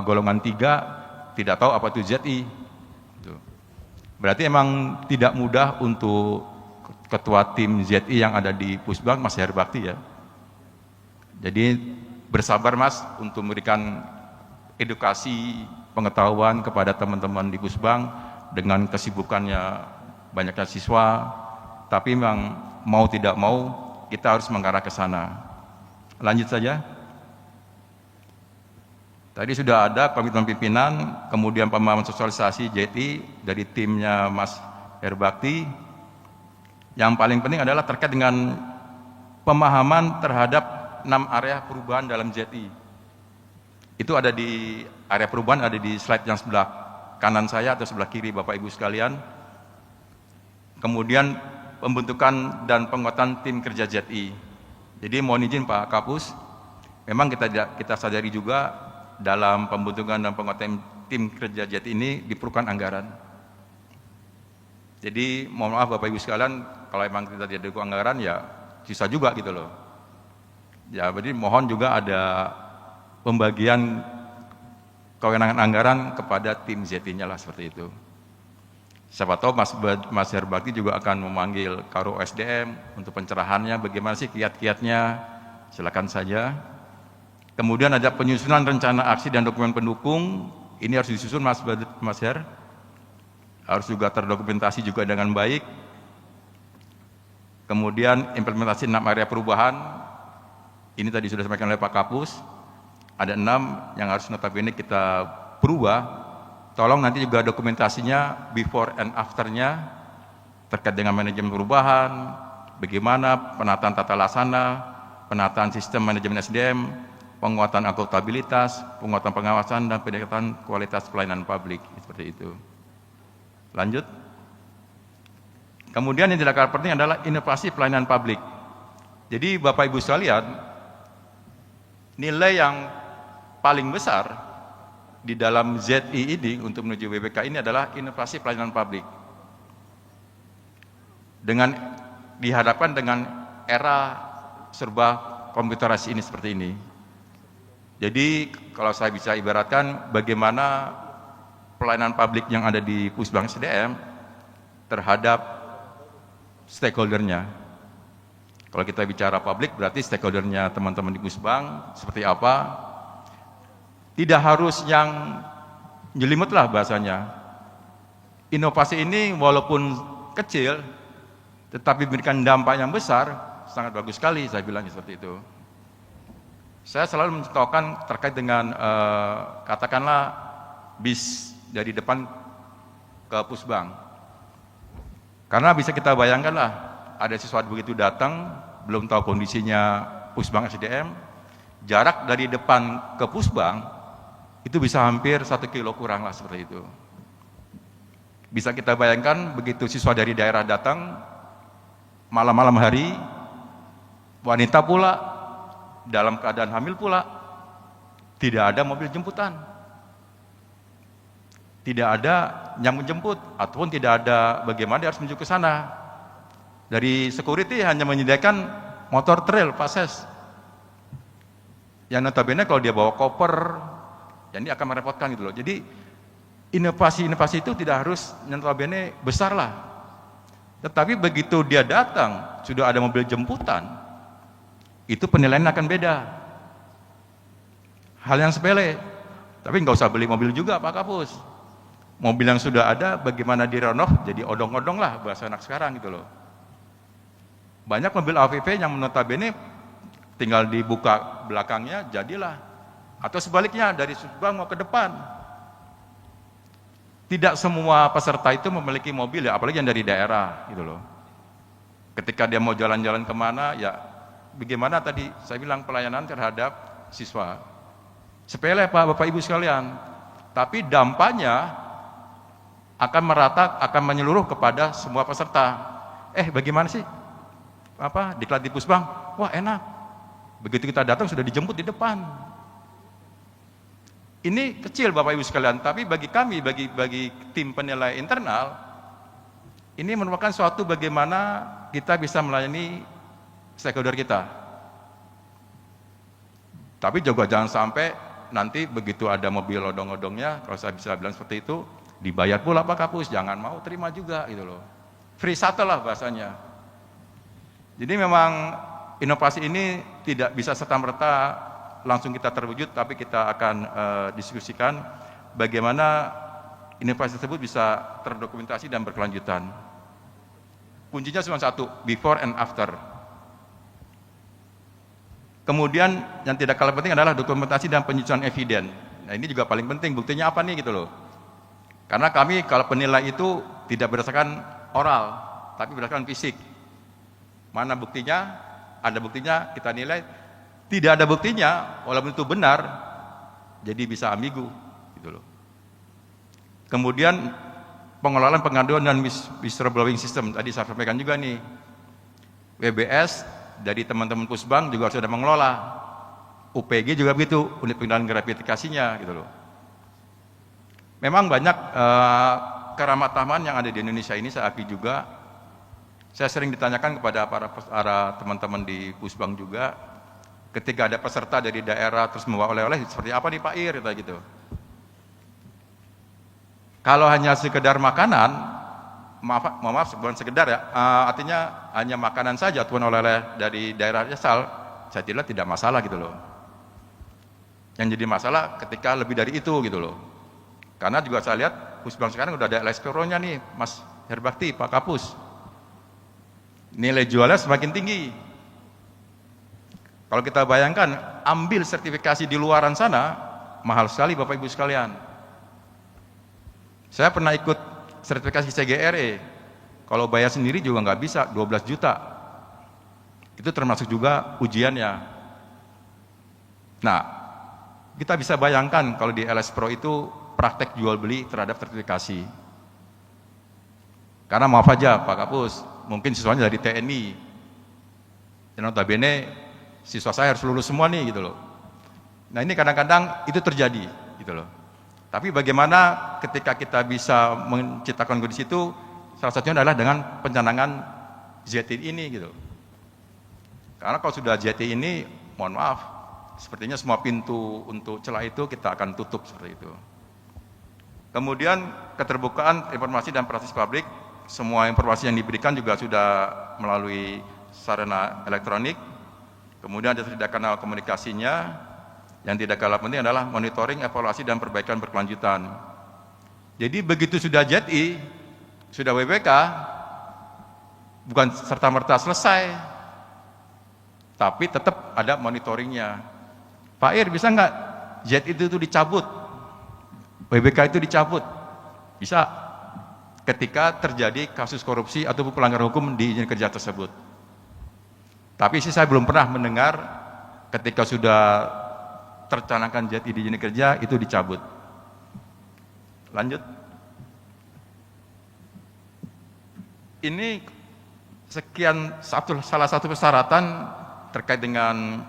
golongan 3 tidak tahu apa itu ZI. Berarti emang tidak mudah untuk ketua tim ZI yang ada di Pusbang, Mas Herbakti ya. Jadi bersabar Mas untuk memberikan edukasi pengetahuan kepada teman-teman di Pusbang dengan kesibukannya banyaknya siswa, tapi memang mau tidak mau kita harus mengarah ke sana. Lanjut saja. Tadi sudah ada komitmen pimpinan, kemudian pemahaman sosialisasi JTI dari timnya Mas Herbakti. Yang paling penting adalah terkait dengan pemahaman terhadap 6 area perubahan dalam JTI. Itu ada di area perubahan, ada di slide yang sebelah kanan saya atau sebelah kiri Bapak Ibu sekalian. Kemudian pembentukan dan penguatan tim kerja JTI. Jadi mohon izin Pak Kapus, memang kita sadari juga dalam pembentukan dan penguatan tim kerja JTI ini diperlukan anggaran. Jadi mohon maaf Bapak Ibu sekalian, kalau memang kita tidak ada anggaran ya susah juga gitu loh. Ya, jadi mohon juga ada pembagian kewenangan anggaran kepada tim ZT-nya lah seperti itu. Siapa tahu Mas Herbakti juga akan memanggil Karo SDM untuk pencerahannya, bagaimana sih kiat-kiatnya, silakan saja. Kemudian ada penyusunan rencana aksi dan dokumen pendukung, ini harus disusun Mas Her, harus juga terdokumentasi juga dengan baik. Kemudian implementasi 6 area perubahan, ini tadi sudah disampaikan oleh Pak Kapus, ada 6 yang harus notabene kita berubah. Tolong nanti juga dokumentasinya before and after-nya terkait dengan manajemen perubahan, bagaimana penataan tata laksana, penataan sistem manajemen SDM, penguatan akuntabilitas, penguatan pengawasan, dan peningkatan kualitas pelayanan publik, seperti itu. Lanjut. Kemudian yang tidak kalah penting adalah inovasi pelayanan publik. Jadi Bapak Ibu sekalian, nilai yang paling besar di dalam ZI ini untuk menuju WBK ini adalah inovasi pelayanan publik. Dengan dihadapkan dengan era serba komputerasi ini seperti ini. Jadi kalau saya bisa ibaratkan bagaimana pelayanan publik yang ada di Pusbang SDM terhadap stakeholdernya. Kalau kita bicara publik berarti stakeholdernya teman-teman di Pusbang seperti apa? Tidak harus yang nyelimut lah bahasanya. Inovasi ini walaupun kecil, tetapi memberikan dampak yang besar, sangat bagus sekali saya bilang seperti itu. Saya selalu mencontohkan terkait dengan katakanlah bis dari depan ke Pusbang. Karena bisa kita bayangkan lah, ada sesuatu begitu datang, belum tahu kondisinya Pusbang SDM, jarak dari depan ke Pusbang, itu bisa hampir 1 kilo kurang lah seperti itu. Bisa kita bayangkan begitu siswa dari daerah datang malam-malam hari Wanita pula, dalam keadaan hamil pula, tidak ada mobil jemputan. Tidak ada yang menjemput, ataupun tidak ada bagaimana dia harus menuju ke sana. Dari security hanya menyediakan motor trail, pases. Yang notabene kalau dia bawa koper, ya ini akan merepotkan gitu loh. Jadi inovasi-inovasi itu tidak harus notabene besar lah. Tetapi begitu dia datang, sudah ada mobil jemputan, itu penilaian akan beda. Hal yang sepele, tapi nggak usah beli mobil juga Pak Kapus. Mobil yang sudah ada, bagaimana direnov, jadi odong-odong lah bahasa anak sekarang gitu loh. Banyak mobil AVV yang notabene tinggal dibuka belakangnya, jadilah. Atau sebaliknya, dari Subang mau ke depan. Tidak semua peserta itu memiliki mobil ya, apalagi yang dari daerah gitu loh. Ketika dia mau jalan-jalan kemana, ya bagaimana tadi saya bilang pelayanan terhadap siswa. Sepele Pak, Bapak Ibu sekalian. Tapi dampaknya akan merata, akan menyeluruh kepada semua peserta. Bagaimana sih? Diklat di Pusbang? Wah enak. Begitu kita datang sudah dijemput di depan. Ini kecil Bapak Ibu sekalian, tapi bagi kami, bagi tim penilai internal, ini merupakan suatu bagaimana kita bisa melayani stakeholder kita. Tapi juga jangan sampai nanti begitu ada mobil odong-odongnya, kalau saya bisa bilang seperti itu, dibayar pula Pak Kapus, jangan mau terima juga gitu loh. Free shuttle lah bahasanya. Jadi memang inovasi ini tidak bisa serta-merta langsung kita terwujud, tapi kita akan diskusikan bagaimana inovasi tersebut bisa terdokumentasi dan berkelanjutan. Kuncinya cuma satu, before and after. Kemudian yang tidak kalah penting adalah dokumentasi dan penyusunan eviden. Nah ini juga paling penting, buktinya apa nih gitu loh. Karena kami kalau penilai itu tidak berdasarkan oral, tapi berdasarkan fisik. Mana buktinya? Ada buktinya, kita nilai. Tidak ada buktinya, walaupun itu benar, jadi bisa ambigu gitu loh. Kemudian pengelolaan pengaduan dan whistleblowing system, tadi saya sampaikan juga nih. WBS dari teman-teman Pusbang juga sudah mengelola. UPG juga begitu, unit pengendalian gratifikasinya gitu loh. Memang banyak keramat taman yang ada di Indonesia ini, saya akui juga. Saya sering ditanyakan kepada para teman-teman di Pusbang juga, ketika ada peserta dari daerah terus membawa oleh-oleh, seperti apa nih Pak Ir, gitu. Kalau hanya sekedar makanan, maaf bukan sekedar ya, artinya hanya makanan saja ataupun oleh-oleh dari daerah asal, saya tidak masalah gitu loh. Yang jadi masalah ketika lebih dari itu gitu loh. Karena juga saya lihat Pusbang sekarang udah ada elektronya nih, Mas Herbakti, Pak Kapus. Nilai jualnya semakin tinggi. Kalau kita bayangkan, ambil sertifikasi di luaran sana, mahal sekali Bapak Ibu sekalian. Saya pernah ikut sertifikasi CGRE, kalau bayar sendiri juga nggak bisa, 12 juta. Itu termasuk juga ujiannya. Nah, kita bisa bayangkan kalau di LS Pro itu praktek jual beli terhadap sertifikasi. Karena maaf aja Pak Kapus, mungkin siswanya dari TNI, dan notabene siswa saya harus lulus semua nih gitu loh. Nah ini kadang-kadang itu terjadi gitu loh. Tapi bagaimana ketika kita bisa menciptakan kondisi itu, salah satunya adalah dengan pencanangan ZTI ini gitu. Karena kalau sudah ZTI ini, mohon maaf, sepertinya semua pintu untuk celah itu kita akan tutup seperti itu. Kemudian keterbukaan informasi dan proses publik, semua informasi yang diberikan juga sudah melalui sarana elektronik. Kemudian ada tidak kanal komunikasinya, yang tidak kalah penting adalah monitoring, evaluasi, dan perbaikan berkelanjutan. Jadi begitu sudah JTI, sudah WBK, bukan serta-merta selesai, tapi tetap ada monitoringnya. Pak Ir, bisa nggak JTI itu dicabut, WBK itu dicabut? Bisa, ketika terjadi kasus korupsi atau pelanggaran hukum di izin kerja tersebut. Tapi sih saya belum pernah mendengar ketika sudah tercanangkan JTI di izin kerja itu dicabut. Lanjut. Ini sekian salah satu persyaratan terkait dengan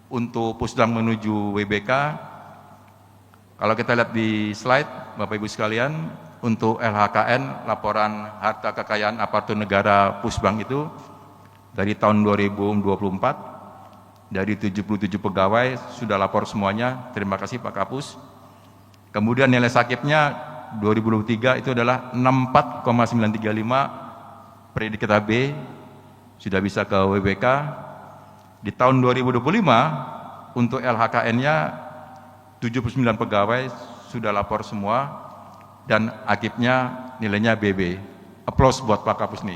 untuk Pusdam menuju WBK, kalau kita lihat di slide, Bapak Ibu sekalian, untuk LHKN, laporan harta kekayaan aparatur negara Pusbang itu, dari tahun 2024, dari 77 pegawai sudah lapor semuanya, terima kasih Pak Kapus. Kemudian nilai sakitnya 2023 itu adalah 64,935, predikat B, sudah bisa ke WBK. Di tahun 2025 untuk LHKN-nya 79 pegawai sudah lapor semua dan akibnya nilainya BB. Aplaus buat Pak Kapus nih.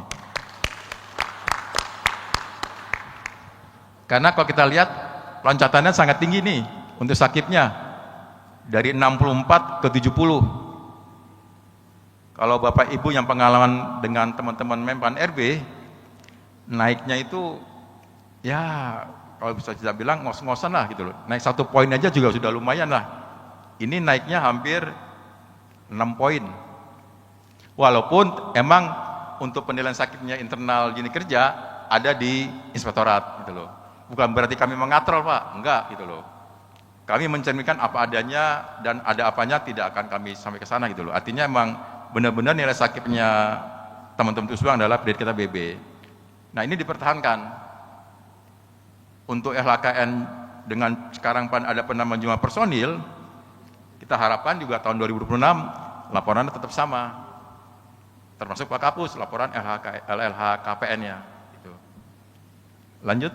Karena kalau kita lihat loncatannya sangat tinggi nih untuk sakitnya dari 64 ke 70. Kalau Bapak Ibu yang pengalaman dengan teman-teman Mempan RB, naiknya itu ya kalau bisa kita bilang ngos-ngosan lah gitu loh. Naik 1 poin aja juga sudah lumayan lah. Ini naiknya hampir 6 poin. Walaupun emang untuk penilaian sakitnya internal unit kerja ada di inspektorat gitu loh. Bukan berarti kami mengatrol Pak, enggak gitu loh. Kami mencerminkan apa adanya dan ada apanya tidak akan kami sampai ke sana gitu loh. Artinya emang benar-benar nilai sakitnya teman-teman Pusbang adalah predikat kita BB. Nah ini dipertahankan. Untuk LHKN dengan sekarang ada penambahan jumlah personil, kita harapkan juga tahun 2026 laporannya tetap sama. Termasuk Pak Kapus, laporan LHKPN-nya. Gitu. Lanjut.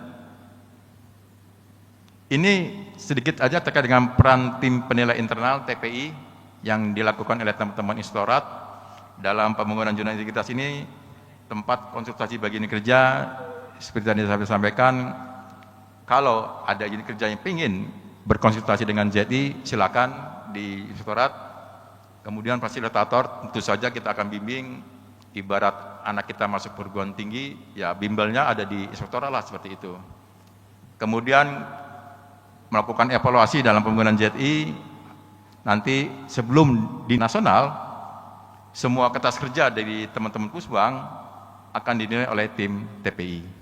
Ini sedikit aja terkait dengan peran tim penilai internal TPI yang dilakukan oleh teman-teman Inspektorat dalam pembangunan zona integritas ini, tempat konsultasi bagi unit kerja seperti tadi saya sampaikan. Kalau ada unit kerja yang ingin berkonsultasi dengan ZI, silakan di Inspektorat. Kemudian fasilitator tentu saja kita akan bimbing, ibarat anak kita masuk perguruan tinggi, ya bimbelnya ada di Inspektorat lah seperti itu. Kemudian melakukan evaluasi dalam pembangunan ZI, nanti sebelum di nasional, semua kertas kerja dari teman-teman Pusbang akan dinilai oleh tim TPI.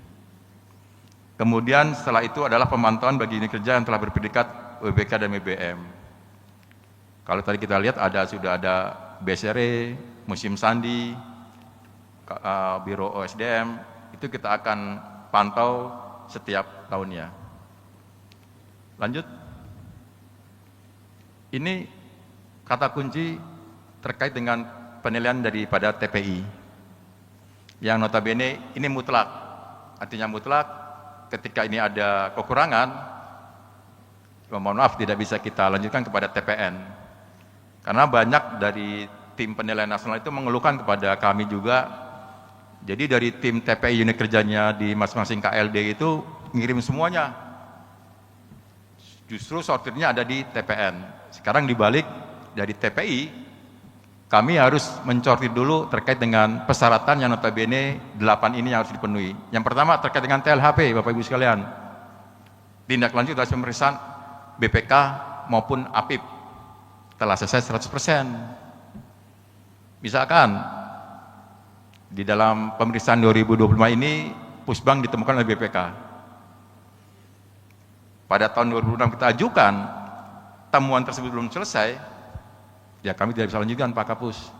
Kemudian setelah itu adalah pemantauan bagi unit kerja yang telah berpredikat WBK dan BBM. Kalau tadi kita lihat sudah ada BSRE, Museum Sandi, Biro OSDM, itu kita akan pantau setiap tahunnya. Lanjut. Ini kata kunci terkait dengan penilaian daripada TPI. Yang notabene ini mutlak. Artinya mutlak, ketika ini ada kekurangan, mohon maaf tidak bisa kita lanjutkan kepada TPN. Karena banyak dari tim penilaian nasional itu mengeluhkan kepada kami juga. Jadi dari tim TPI unit kerjanya di masing-masing KLD itu ngirim semuanya. Justru sortirnya ada di TPN. Sekarang dibalik dari TPI, kami harus mensortir dulu terkait dengan persyaratan yang notabene 8 ini yang harus dipenuhi. Yang pertama terkait dengan TLHP, Bapak Ibu sekalian. Tindak lanjut dari pemeriksaan BPK maupun APIP telah selesai 100%. Misalkan di dalam pemeriksaan 2025 ini Pusbang ditemukan oleh BPK. Pada tahun 2006 kita ajukan, temuan tersebut belum selesai, ya kami tidak bisa lanjutkan Pak Kapus.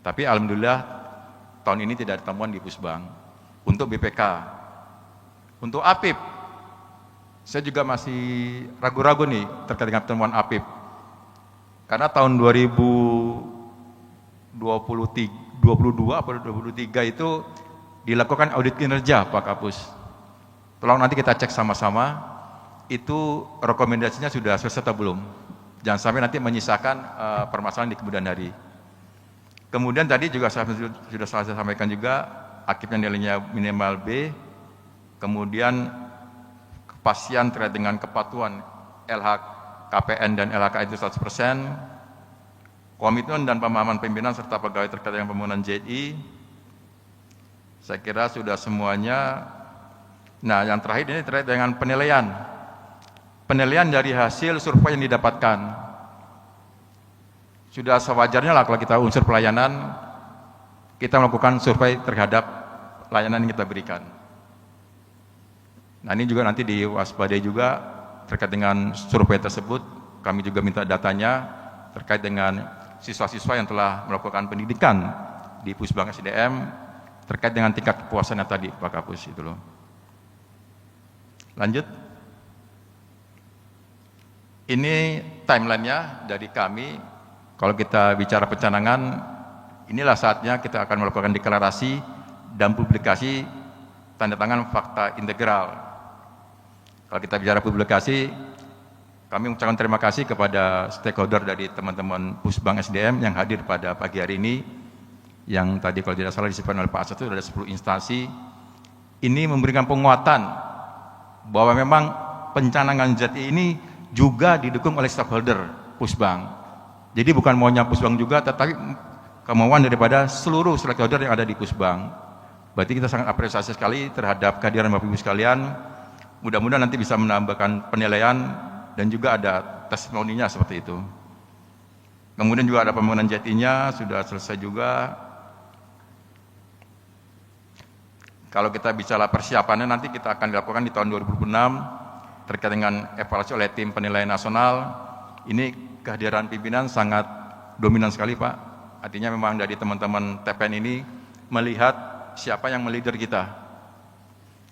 Tapi alhamdulillah tahun ini tidak ada temuan di Pusbang. Untuk BPK, untuk APIP, saya juga masih ragu-ragu nih terkait dengan temuan APIP. Karena tahun 2022 atau 2023 itu dilakukan audit kinerja Pak Kapus. Tolong nanti kita cek sama-sama. Itu rekomendasinya sudah selesai atau belum. Jangan sampai nanti menyisakan permasalahan di kemudian hari. Kemudian tadi juga sudah saya sampaikan juga, akibnya nilainya minimal B. Kemudian kepastian terkait dengan kepatuhan LHKPN dan LHK itu 100%. Komitmen dan pemahaman pimpinan serta pegawai terkait dengan pembangunan JI. Saya kira sudah semuanya. Nah, yang terakhir ini terkait dengan penilaian. Penilaian dari hasil survei yang didapatkan. Sudah sewajarnya lah kalau kita unsur pelayanan, kita melakukan survei terhadap layanan yang kita berikan. Nah ini juga nanti diwaspadai juga terkait dengan survei tersebut. Kami juga minta datanya terkait dengan siswa-siswa yang telah melakukan pendidikan di Pusbang SDM terkait dengan tingkat kepuasannya tadi Pak Kapus itu loh. Lanjut. Ini timelinenya dari kami. Kalau kita bicara pencanangan, inilah saatnya kita akan melakukan deklarasi dan publikasi tanda tangan fakta integral. Kalau kita bicara publikasi, kami mengucapkan terima kasih kepada stakeholder dari teman-teman Pusbang SDM yang hadir pada pagi hari ini, yang tadi kalau tidak salah disebutkan oleh Pak Asad itu ada 10 instansi. Ini memberikan penguatan bahwa memang pencanangan jati ini juga didukung oleh stakeholder Pusbang. Jadi bukan maunya Pusbang juga, tetapi kemauan daripada seluruh stakeholder yang ada di Pusbang. Berarti kita sangat apresiasi sekali terhadap kehadiran Bapak Ibu sekalian. Mudah-mudahan nanti bisa menambahkan penilaian dan juga ada testimoninya seperti itu. Kemudian juga ada pembangunan jatinya sudah selesai juga. Kalau kita bicara persiapannya nanti kita akan dilakukan di tahun 2006 terkait dengan evaluasi oleh tim penilaian nasional. Ini kehadiran pimpinan sangat dominan sekali Pak. Artinya memang dari teman-teman TPN ini melihat siapa yang melider kita.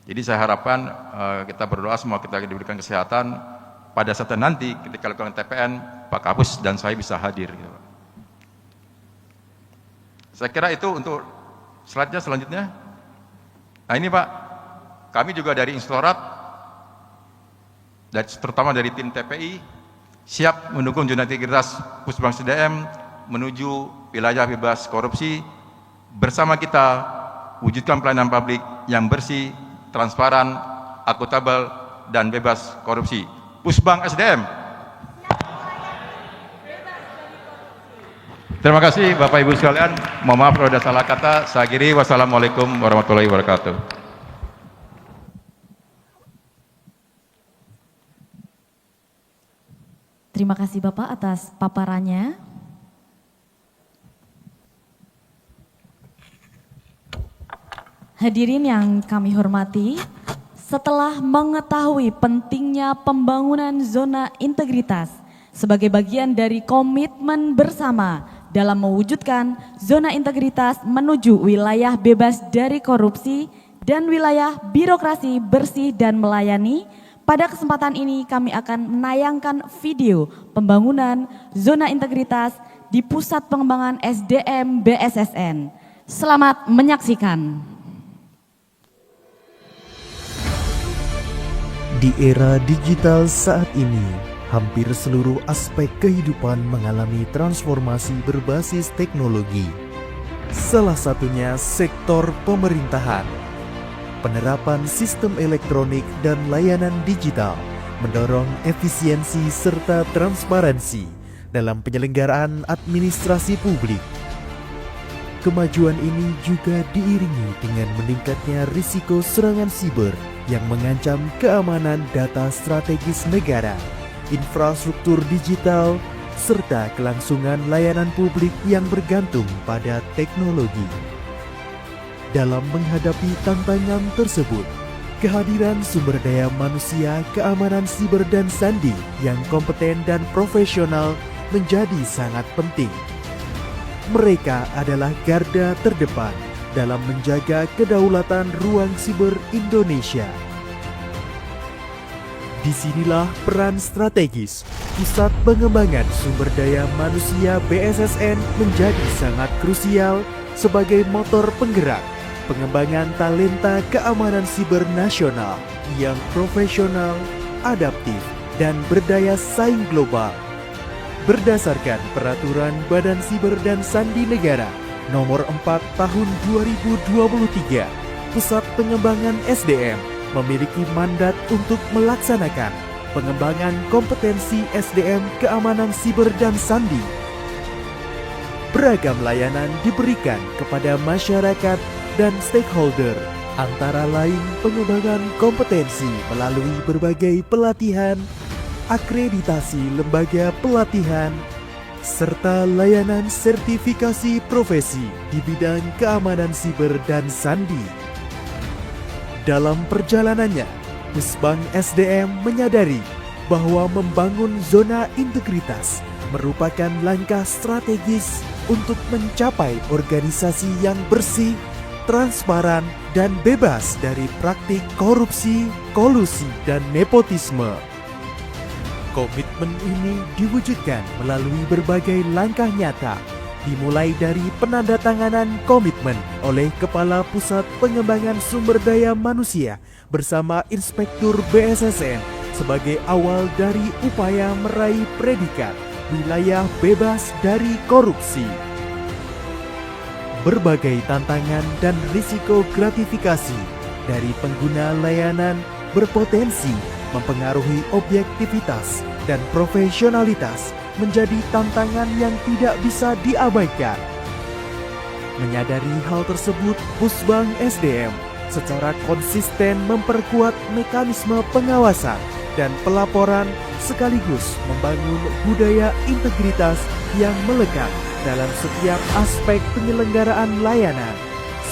Jadi saya harapkan kita berdoa semua kita diberikan kesehatan pada saat nanti ketika lakukan TPN, Pak Kapus dan saya bisa hadir. Gitu. Saya kira itu untuk slide-nya selanjutnya. Nah ini Pak, kami juga dari Inspektorat, terutama dari tim TPI, siap mendukung zona integritas Pusbang SDM menuju wilayah bebas korupsi. Bersama kita wujudkan pelayanan publik yang bersih, transparan, akuntabel, dan bebas korupsi. Pusbang SDM. Terima kasih Bapak Ibu sekalian. Mohon maaf kalau ada salah kata. Saya akhiri. Wassalamualaikum warahmatullahi wabarakatuh. Terima kasih Bapak atas paparannya. Hadirin yang kami hormati, setelah mengetahui pentingnya pembangunan zona integritas sebagai bagian dari komitmen bersama dalam mewujudkan zona integritas menuju wilayah bebas dari korupsi dan wilayah birokrasi bersih dan melayani, pada kesempatan ini kami akan menayangkan video pembangunan zona integritas di Pusat Pengembangan SDM BSSN. Selamat menyaksikan. Di era digital saat ini, hampir seluruh aspek kehidupan mengalami transformasi berbasis teknologi. Salah satunya sektor pemerintahan. Penerapan sistem elektronik dan layanan digital mendorong efisiensi serta transparansi dalam penyelenggaraan administrasi publik. Kemajuan ini juga diiringi dengan meningkatnya risiko serangan siber yang mengancam keamanan data strategis negara, infrastruktur digital, serta kelangsungan layanan publik yang bergantung pada teknologi. Dalam menghadapi tantangan tersebut, kehadiran sumber daya manusia keamanan siber dan sandi yang kompeten dan profesional menjadi sangat penting. Mereka adalah garda terdepan dalam menjaga kedaulatan ruang siber Indonesia. Disinilah peran strategis Pusat Pengembangan Sumber Daya Manusia BSSN menjadi sangat krusial sebagai motor penggerak pengembangan talenta keamanan siber nasional yang profesional, adaptif, dan berdaya saing global. Berdasarkan Peraturan Badan Siber dan Sandi Negara Nomor 4 Tahun 2023, Pusat Pengembangan SDM memiliki mandat untuk melaksanakan pengembangan kompetensi SDM keamanan siber dan sandi. Beragam layanan diberikan kepada masyarakat dan stakeholder, antara lain pengembangan kompetensi melalui berbagai pelatihan, akreditasi lembaga pelatihan, serta layanan sertifikasi profesi di bidang keamanan siber dan sandi. Dalam perjalanannya, Pusbang SDM menyadari bahwa membangun zona integritas merupakan langkah strategis untuk mencapai organisasi yang bersih, transparan, dan bebas dari praktik korupsi, kolusi, dan nepotisme. Komitmen ini diwujudkan melalui berbagai langkah nyata, dimulai dari penandatanganan komitmen oleh Kepala Pusat Pengembangan Sumber Daya Manusia bersama Inspektur BSSN sebagai awal dari upaya meraih predikat wilayah bebas dari korupsi. Berbagai tantangan dan risiko gratifikasi dari pengguna layanan berpotensi mempengaruhi objektivitas dan profesionalitas menjadi tantangan yang tidak bisa diabaikan. Menyadari hal tersebut, Pusbang SDM secara konsisten memperkuat mekanisme pengawasan dan pelaporan sekaligus membangun budaya integritas yang melekat dalam setiap aspek penyelenggaraan layanan.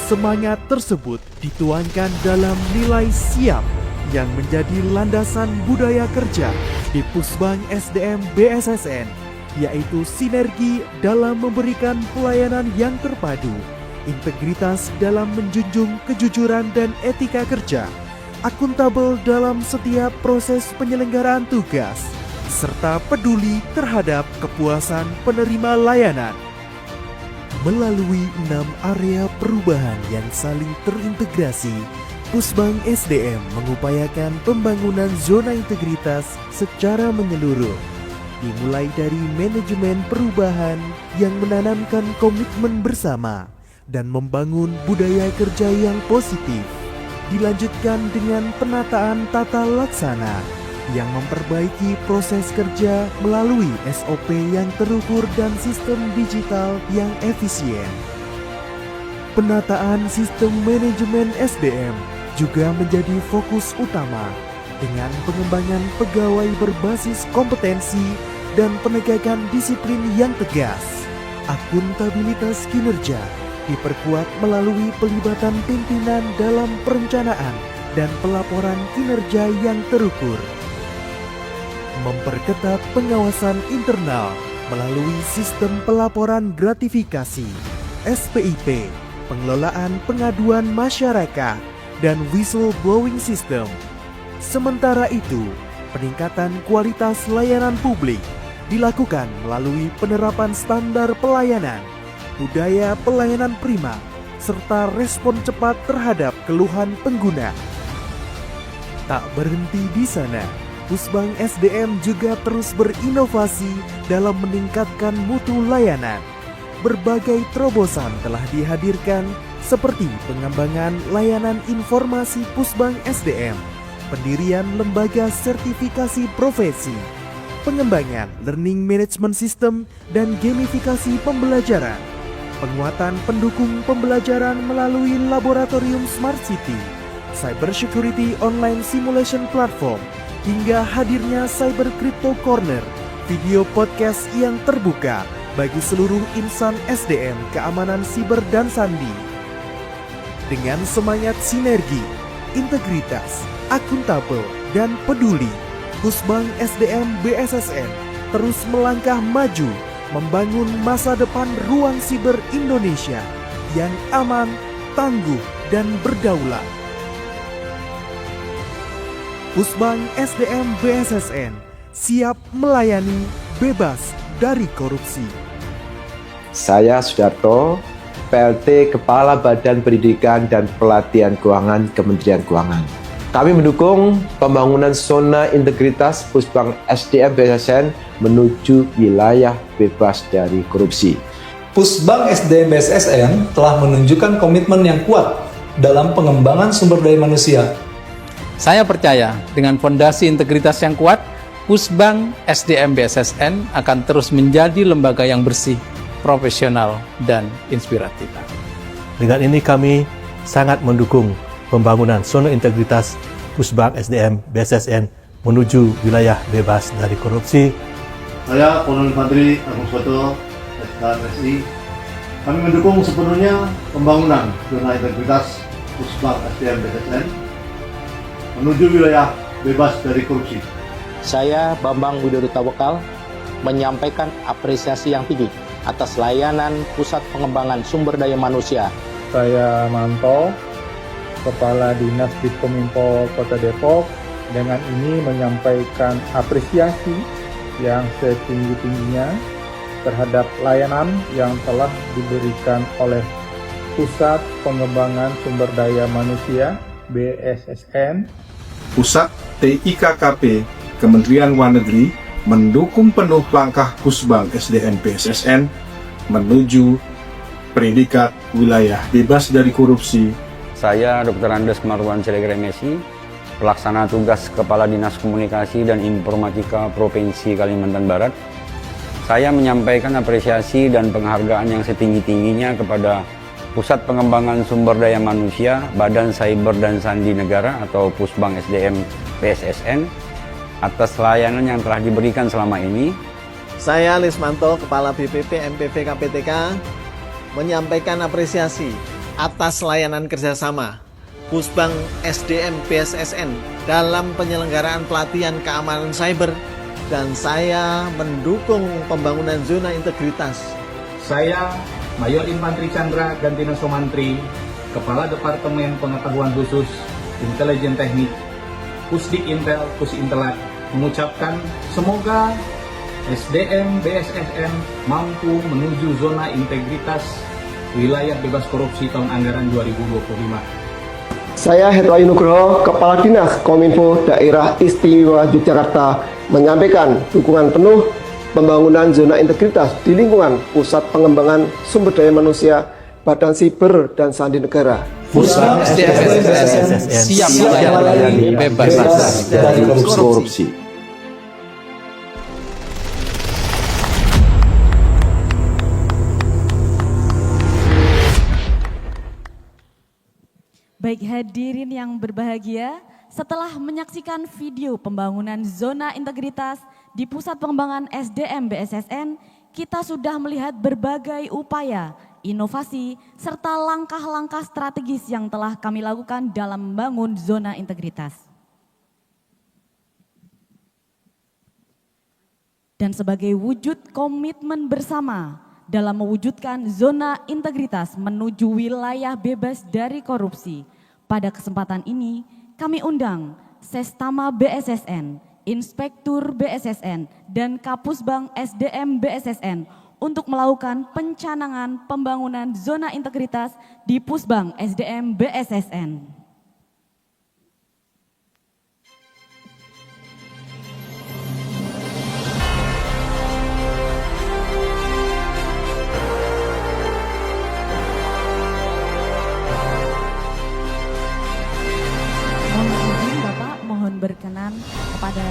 Semangat tersebut dituangkan dalam nilai siap yang menjadi landasan budaya kerja di Pusbang SDM BSSN, yaitu sinergi dalam memberikan pelayanan yang terpadu, integritas dalam menjunjung kejujuran dan etika kerja, akuntabel dalam setiap proses penyelenggaraan tugas, serta peduli terhadap kepuasan penerima layanan. Melalui 6 area perubahan yang saling terintegrasi, Pusbang SDM mengupayakan pembangunan zona integritas secara menyeluruh, dimulai dari manajemen perubahan yang menanamkan komitmen bersama dan membangun budaya kerja yang positif, dilanjutkan dengan penataan tata laksana yang memperbaiki proses kerja melalui SOP yang terukur dan sistem digital yang efisien. Penataan sistem manajemen SDM juga menjadi fokus utama dengan pengembangan pegawai berbasis kompetensi dan penegakan disiplin yang tegas. Akuntabilitas kinerja diperkuat melalui pelibatan pimpinan dalam perencanaan dan pelaporan kinerja yang terukur. Memperketat pengawasan internal melalui sistem pelaporan gratifikasi, SPIP, pengelolaan pengaduan masyarakat, dan whistleblowing system. Sementara itu, peningkatan kualitas layanan publik dilakukan melalui penerapan standar pelayanan, budaya pelayanan prima, serta respon cepat terhadap keluhan pengguna. Tak berhenti di sana, Pusbang SDM juga terus berinovasi dalam meningkatkan mutu layanan. Berbagai terobosan telah dihadirkan seperti pengembangan layanan informasi Pusbang SDM, pendirian lembaga sertifikasi profesi, pengembangan learning management system dan gamifikasi pembelajaran, penguatan pendukung pembelajaran melalui laboratorium Smart City, cybersecurity online simulation platform, hingga hadirnya Cyber Crypto Corner, video podcast yang terbuka bagi seluruh insan SDM keamanan siber dan sandi. Dengan semangat sinergi, integritas, akuntabel, dan peduli, Pusbang SDM BSSN terus melangkah maju membangun masa depan ruang siber Indonesia yang aman, tangguh, dan berdaulat. Pusbang SDM BSSN siap melayani bebas dari korupsi. Saya Sudarto, PLT Kepala Badan Pendidikan dan Pelatihan Keuangan Kementerian Keuangan. Kami mendukung pembangunan zona integritas Pusbang SDM BSSN menuju wilayah bebas dari korupsi. Pusbang SDM BSSN telah menunjukkan komitmen yang kuat dalam pengembangan sumber daya manusia. Saya percaya dengan fondasi integritas yang kuat, Pusbang SDM BSSN akan terus menjadi lembaga yang bersih, profesional, dan inspiratif. Dengan ini kami sangat mendukung pembangunan zona integritas Pusbang SDM BSSN menuju wilayah bebas dari korupsi. Saya Kolonel Infantri Agung Soto, SKMSI. Kami mendukung sepenuhnya pembangunan zona integritas Pusbang SDM BSSN menuju wilayah bebas dari korupsi. Saya Bambang Widodo Tawakal menyampaikan apresiasi yang tinggi atas layanan Pusat Pengembangan Sumber Daya Manusia. Saya Manto, Kepala Dinas Diskominfo Kota Depok, dengan ini menyampaikan apresiasi yang setinggi-tingginya terhadap layanan yang telah diberikan oleh Pusat Pengembangan Sumber Daya Manusia BSSN. Pusat TIKKP Kementerian Luar Negeri mendukung penuh langkah Pusbang SDM BSSN menuju predikat wilayah bebas dari korupsi. Saya Dr. Andes Marwan Siregar MSI, Pelaksana Tugas Kepala Dinas Komunikasi dan Informatika Provinsi Kalimantan Barat. Saya menyampaikan apresiasi dan penghargaan yang setinggi-tingginya kepada Pusat Pengembangan Sumber Daya Manusia Badan Cyber dan Sandi Negara atau Pusbang SDM BSSN atas layanan yang telah diberikan selama ini. Saya Lismanto, Kepala BPP MPV KPTK, menyampaikan apresiasi atas layanan kerjasama Pusbang SDM BSSN dalam penyelenggaraan pelatihan keamanan cyber, dan saya mendukung pembangunan zona integritas. Saya Mayor Infantri Chandra Gantina Somantri, Kepala Departemen Pengetahuan Khusus Intelijen Teknik Pusdik Intel Pusintelak, mengucapkan semoga SDM BSSN mampu menuju zona integritas wilayah bebas korupsi tahun anggaran 2025. Saya Hetwayu Nugroho, Kepala Dinas Kominfo Daerah Istimewa Yogyakarta, menyampaikan dukungan penuh pembangunan zona integritas di lingkungan Pusat Pengembangan Sumber Daya Manusia Badan Siber dan Sandi Negara. Pusat SDM siap melayani bebas dari korupsi. Baik hadirin yang berbahagia, setelah menyaksikan video pembangunan zona integritas di Pusat Pengembangan SDM BSSN, kita sudah melihat berbagai upaya, inovasi, serta langkah-langkah strategis yang telah kami lakukan dalam membangun zona integritas. Dan sebagai wujud komitmen bersama dalam mewujudkan zona integritas menuju wilayah bebas dari korupsi, pada kesempatan ini kami undang Sestama BSSN, Inspektur BSSN, dan Kapusbang SDM BSSN untuk melakukan pencanangan pembangunan zona integritas di Pusbang SDM BSSN. Berkenan kepada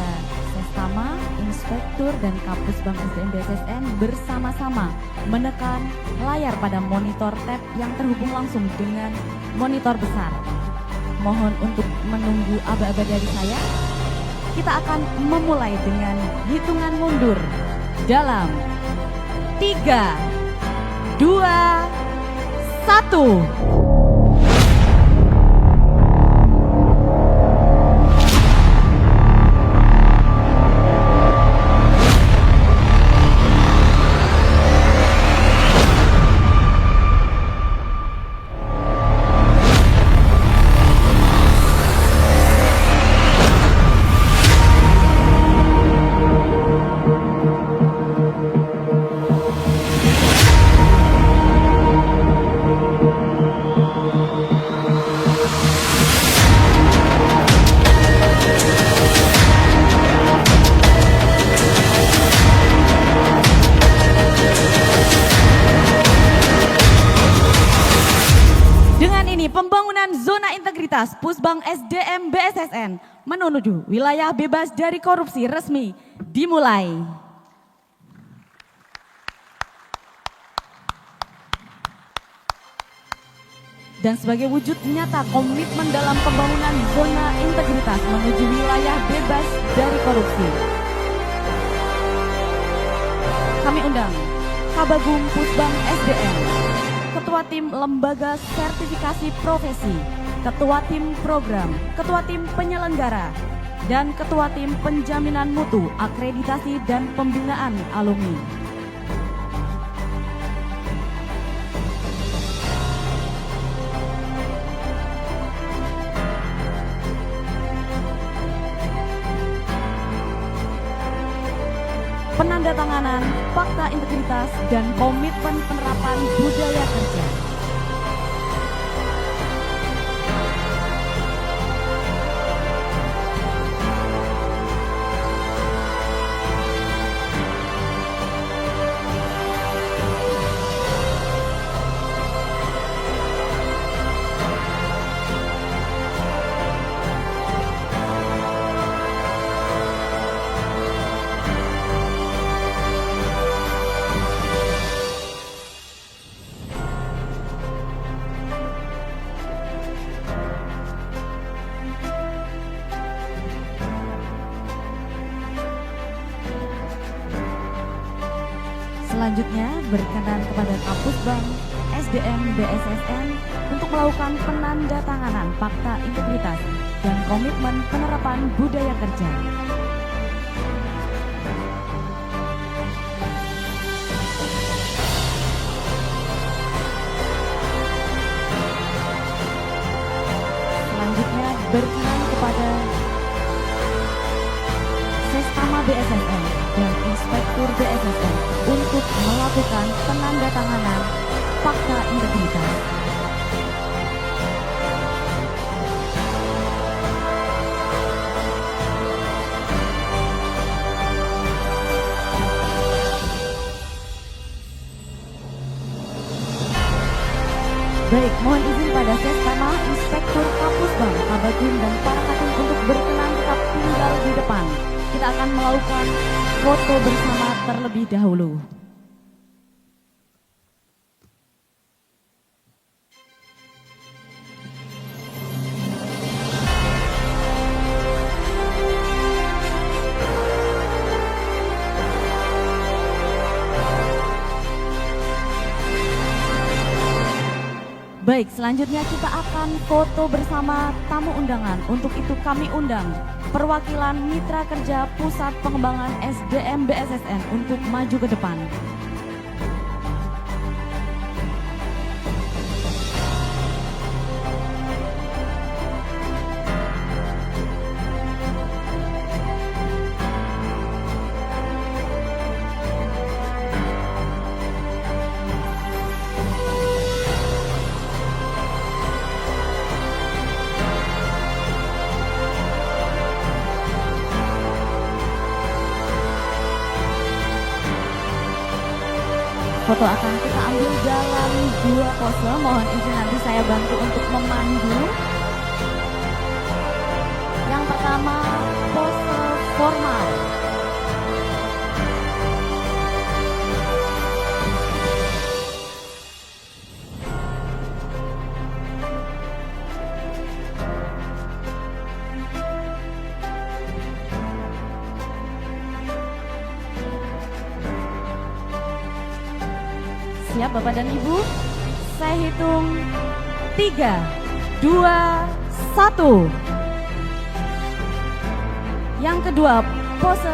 Sestama, Inspektur, dan Kapusbang SDM BSSN bersama-sama menekan layar pada monitor tab yang terhubung langsung dengan monitor besar. Mohon untuk menunggu aba-aba dari saya. Kita akan memulai dengan hitungan mundur dalam 3, 2, 1. Pembangunan zona integritas Pusbang SDM BSSN menuju wilayah bebas dari korupsi resmi dimulai. Dan sebagai wujud nyata komitmen dalam pembangunan zona integritas menuju wilayah bebas dari korupsi, kami undang Kabagum Pusbang SDM, Ketua Tim Lembaga Sertifikasi Profesi, Ketua Tim Program, Ketua Tim Penyelenggara, dan Ketua Tim Penjaminan Mutu, Akreditasi dan Pembinaan Alumni. Penandatanganan Fakta Integritas dan Komitmen Penerapan Budaya Kerja. Selanjutnya berkenan kepada Kapusbang SDM BSSN untuk melakukan penandatanganan Fakta Integritas dan Komitmen Penerapan Budaya Kerja. Selanjutnya berkenan kepada Sestama BSSN dan Inspektur BSSN untuk melakukan penandatanganan Fakta Integritas. Baik, mohon izin pada Sestama, Inspektur Kapusbang, Kabagum, dan para katim untuk berkenan tetap tinggal di depan. Kita akan melakukan foto bersama terlebih dahulu. Baik, selanjutnya kita akan foto bersama tamu undangan. Untuk itu kami undang perwakilan Mitra Kerja Pusat Pengembangan SDM BSSN untuk maju ke depan. Foto akan kita ambil dalam 2 pose. Mohon izin nanti saya bantu untuk memandu. Yang pertama, pose formal. Siap Bapak dan Ibu? Saya hitung 3, 2, 1. Yang kedua, pose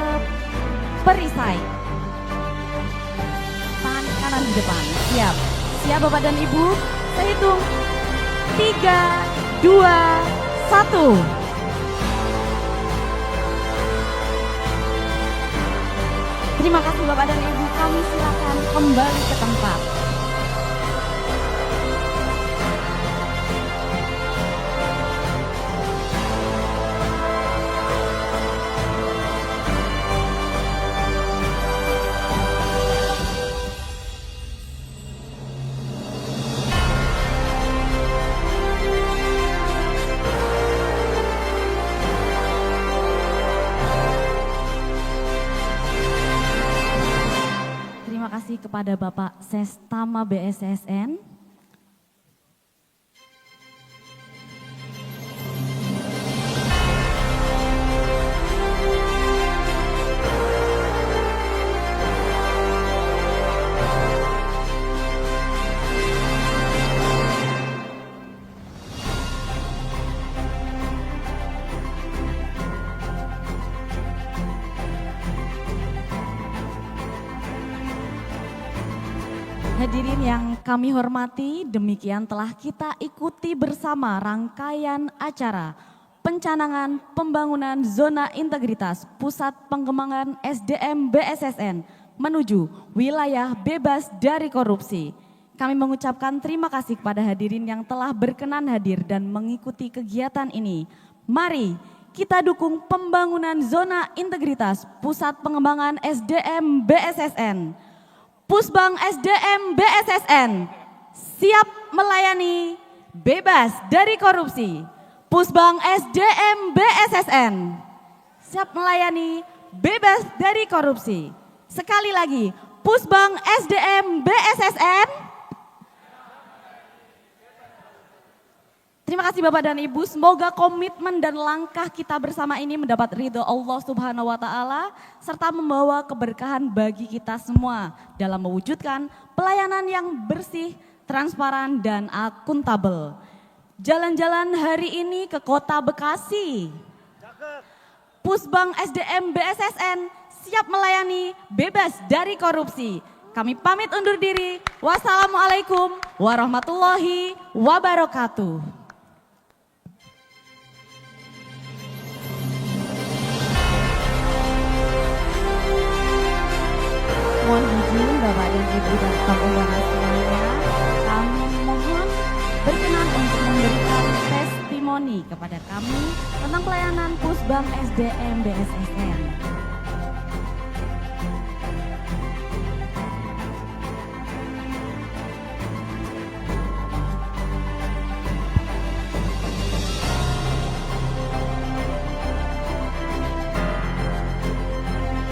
perisai. Tangan kanan di depan. Siap. Siap Bapak dan Ibu? Saya hitung 3, 2, 1. Terima kasih Bapak dan Ibu, kami silakan kembali ke tempat. Terima kasih kepada Bapak Sestama BSSN. Hadirin yang kami hormati, demikian telah kita ikuti bersama rangkaian acara pencanangan pembangunan zona integritas Pusat Pengembangan SDM BSSN menuju wilayah bebas dari korupsi. Kami mengucapkan terima kasih kepada hadirin yang telah berkenan hadir dan mengikuti kegiatan ini. Mari kita dukung pembangunan zona integritas Pusat Pengembangan SDM BSSN. Pusbang SDM BSSN siap melayani bebas dari korupsi. Pusbang SDM BSSN siap melayani bebas dari korupsi. Sekali lagi, Pusbang SDM BSSN. Terima kasih Bapak dan Ibu, semoga komitmen dan langkah kita bersama ini mendapat ridho Allah Subhanahu wa Ta'ala serta membawa keberkahan bagi kita semua dalam mewujudkan pelayanan yang bersih, transparan dan akuntabel. Jalan-jalan hari ini ke Kota Bekasi. Pusbang SDM BSSN siap melayani bebas dari korupsi. Kami pamit undur diri. Wassalamualaikum warahmatullahi wabarakatuh. Mohon izin Bapak dan Ibu dan tamu undangan semuanya, kami mohon berkenan untuk memberikan testimoni kepada kami tentang pelayanan Pusbang SDM BSSN.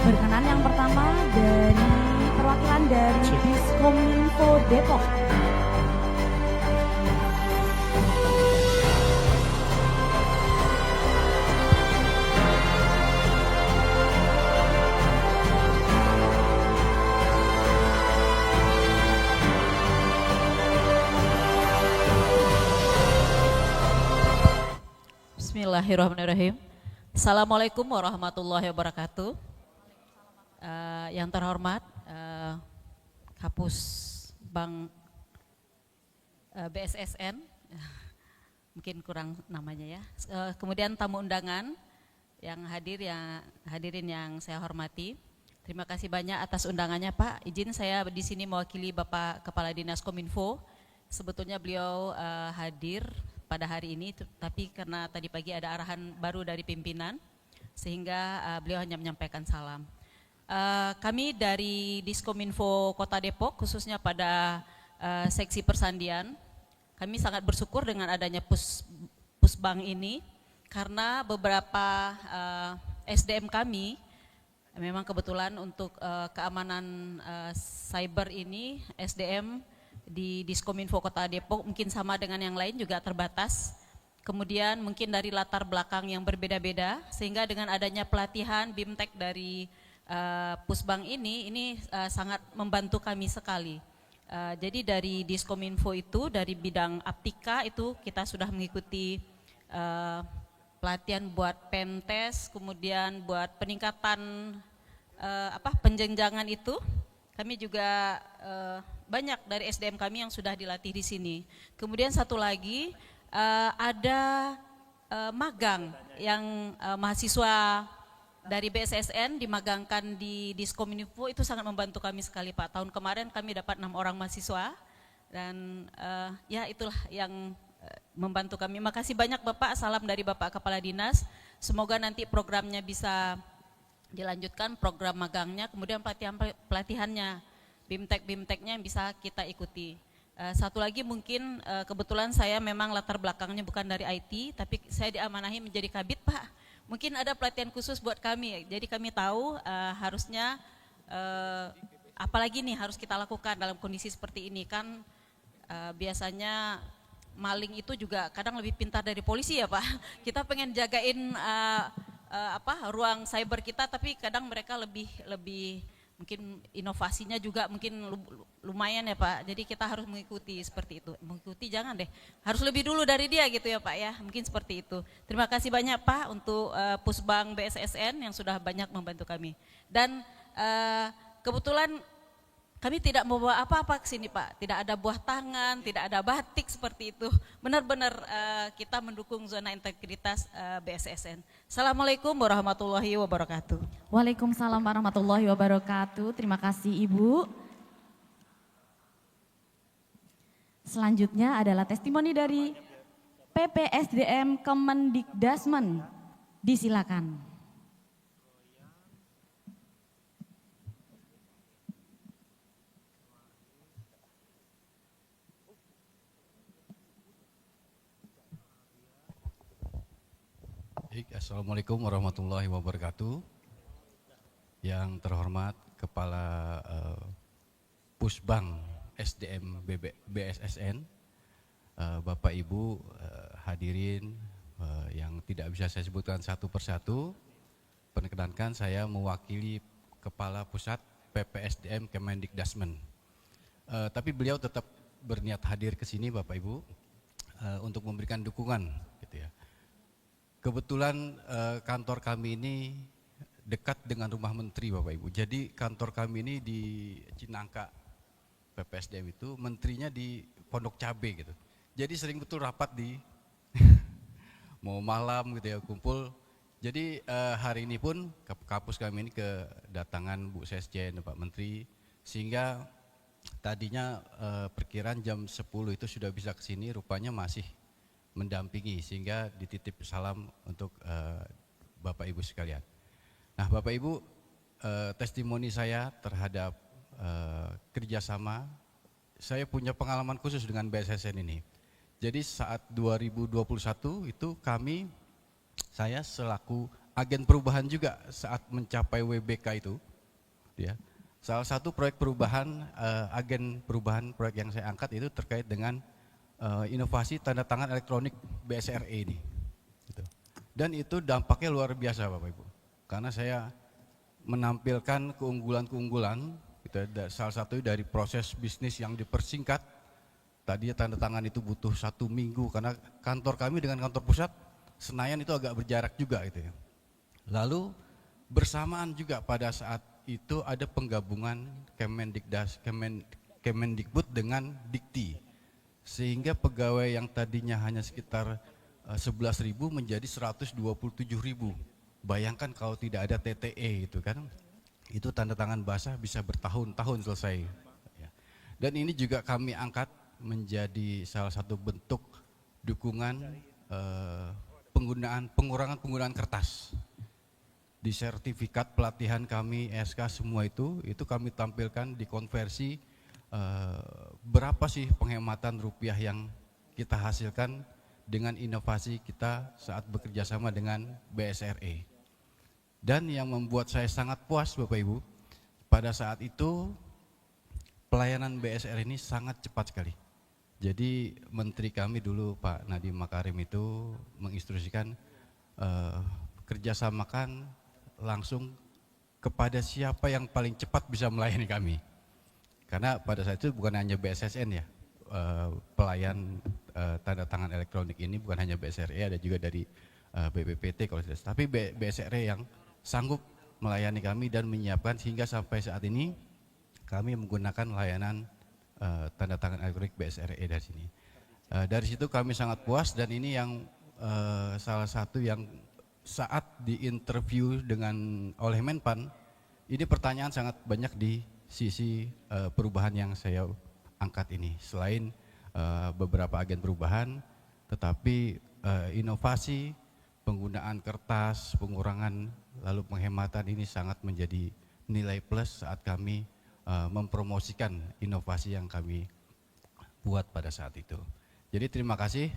Berkenan yang pertama dari perwakilan dari Diskominfo Depok. Bismillahirrahmanirrahim. Assalamualaikum warahmatullahi wabarakatuh. Yang terhormat Kapus Bank BSSN, mungkin kurang namanya ya. Kemudian tamu undangan yang hadirin yang saya hormati. Terima kasih banyak atas undangannya Pak. Izin saya di sini mewakili Bapak Kepala Dinas Kominfo. Sebetulnya beliau hadir pada hari ini, tapi karena tadi pagi ada arahan baru dari pimpinan, sehingga beliau hanya menyampaikan salam. Kami dari Diskominfo Kota Depok, khususnya pada seksi persandian, kami sangat bersyukur dengan adanya Pusbang ini, karena beberapa SDM kami, memang kebetulan untuk keamanan cyber ini, SDM di Diskominfo Kota Depok mungkin sama dengan yang lain juga terbatas. Kemudian mungkin dari latar belakang yang berbeda-beda, sehingga dengan adanya pelatihan BIMTEK dari Pusbang ini sangat membantu kami sekali. Jadi dari Diskominfo itu, dari bidang Aptika itu kita sudah mengikuti pelatihan buat Pemtes, kemudian buat peningkatan penjenjangan itu. Kami juga banyak dari SDM kami yang sudah dilatih di sini. Kemudian satu lagi ada magang yang mahasiswa dari BSSN dimagangkan di Diskominfo, itu sangat membantu kami sekali Pak. Tahun kemarin kami dapat 6 orang mahasiswa dan ya itulah yang membantu kami. Makasih banyak Bapak, salam dari Bapak Kepala Dinas. Semoga nanti programnya bisa dilanjutkan, program magangnya, kemudian pelatihannya, BIMTEK-BIMTEKnya yang bisa kita ikuti. Satu lagi mungkin kebetulan saya memang latar belakangnya bukan dari IT, tapi saya diamanahi menjadi kabit Pak. Mungkin ada pelatihan khusus buat kami, jadi kami tahu harusnya apalagi nih harus kita lakukan dalam kondisi seperti ini kan. Biasanya maling itu juga kadang lebih pintar dari polisi ya Pak. Kita pengen jagain ruang cyber kita, tapi kadang mereka lebih mungkin inovasinya juga mungkin lumayan ya Pak. Jadi kita harus mengikuti seperti itu. Mengikuti jangan deh, harus lebih dulu dari dia gitu ya Pak ya. Mungkin seperti itu. Terima kasih banyak Pak untuk Pusbang BSSN yang sudah banyak membantu kami. Dan kebetulan Kami tidak membawa apa-apa ke sini Pak, tidak ada buah tangan, tidak ada batik seperti itu. Benar-benar kita mendukung zona integritas BSSN. Assalamualaikum warahmatullahi wabarakatuh. Waalaikumsalam warahmatullahi wabarakatuh. Terima kasih Ibu. Selanjutnya adalah testimoni dari PPSDM Kemendikdasmen. Disilakan. Assalamualaikum warahmatullahi wabarakatuh. Yang terhormat Kepala Pusbang SDM BSSN, Bapak Ibu hadirin yang tidak bisa saya sebutkan satu persatu, perkenankan saya mewakili Kepala Pusat PPSDM Kemendikdasmen. Tapi beliau tetap berniat hadir ke sini Bapak Ibu untuk memberikan dukungan gitu ya. Kebetulan kantor kami ini dekat dengan rumah menteri Bapak Ibu. Jadi kantor kami ini di Cinangka PPSDM itu, menterinya di Pondok Cabe gitu. Jadi sering betul rapat di mau malam gitu ya, kumpul. Jadi hari ini pun kapus kami ini kedatangan Bu Sesjen, Pak Menteri, sehingga tadinya perkiraan jam 10 itu sudah bisa ke sini, rupanya masih mendampingi, sehingga dititip salam untuk Bapak Ibu sekalian. Nah Bapak Ibu, testimoni saya terhadap kerjasama, saya punya pengalaman khusus dengan BSSN ini. Jadi saat 2021 itu saya selaku agen perubahan juga saat mencapai WBK itu, ya. Salah satu proyek perubahan, agen perubahan proyek yang saya angkat itu terkait dengan inovasi tanda tangan elektronik BSRE ini. Gitu. Dan itu dampaknya luar biasa Bapak Ibu. Karena saya menampilkan keunggulan-keunggulan, gitu, salah satu dari proses bisnis yang dipersingkat. Tadinya tanda tangan itu butuh 1 minggu, karena kantor kami dengan kantor pusat Senayan itu agak berjarak juga gitu ya. Lalu bersamaan juga pada saat itu ada penggabungan Kemendikbud dengan Dikti. Sehingga pegawai yang tadinya hanya sekitar 11.000 menjadi 127.000. Bayangkan kalau tidak ada TTE itu kan, itu tanda tangan basah bisa bertahun-tahun selesai. Dan ini juga kami angkat menjadi salah satu bentuk dukungan pengurangan penggunaan kertas. Di sertifikat pelatihan kami, SK semua itu kami tampilkan di konversi. Berapa sih penghematan rupiah yang kita hasilkan dengan inovasi kita saat bekerja sama dengan BSRE. Dan yang membuat saya sangat puas Bapak Ibu, pada saat itu pelayanan BSRE ini sangat cepat sekali. Jadi menteri kami dulu Pak Nadiem Makarim itu menginstruksikan kerjasamakan langsung kepada siapa yang paling cepat bisa melayani kami. Karena pada saat itu bukan hanya BSSN ya, pelayan tanda tangan elektronik ini bukan hanya BSRE, ada juga dari BPPT kalau tidak, tapi BSRE yang sanggup melayani kami dan menyiapkan sehingga sampai saat ini kami menggunakan layanan tanda tangan elektronik BSRE dari sini. Dari situ kami sangat puas, dan ini yang salah satu yang saat diinterview oleh Menpan, ini pertanyaan sangat banyak di sisi perubahan yang saya angkat ini. Selain beberapa agen perubahan, tetapi inovasi, penggunaan kertas, pengurangan, lalu penghematan ini sangat menjadi nilai plus saat kami mempromosikan inovasi yang kami buat pada saat itu. Jadi terima kasih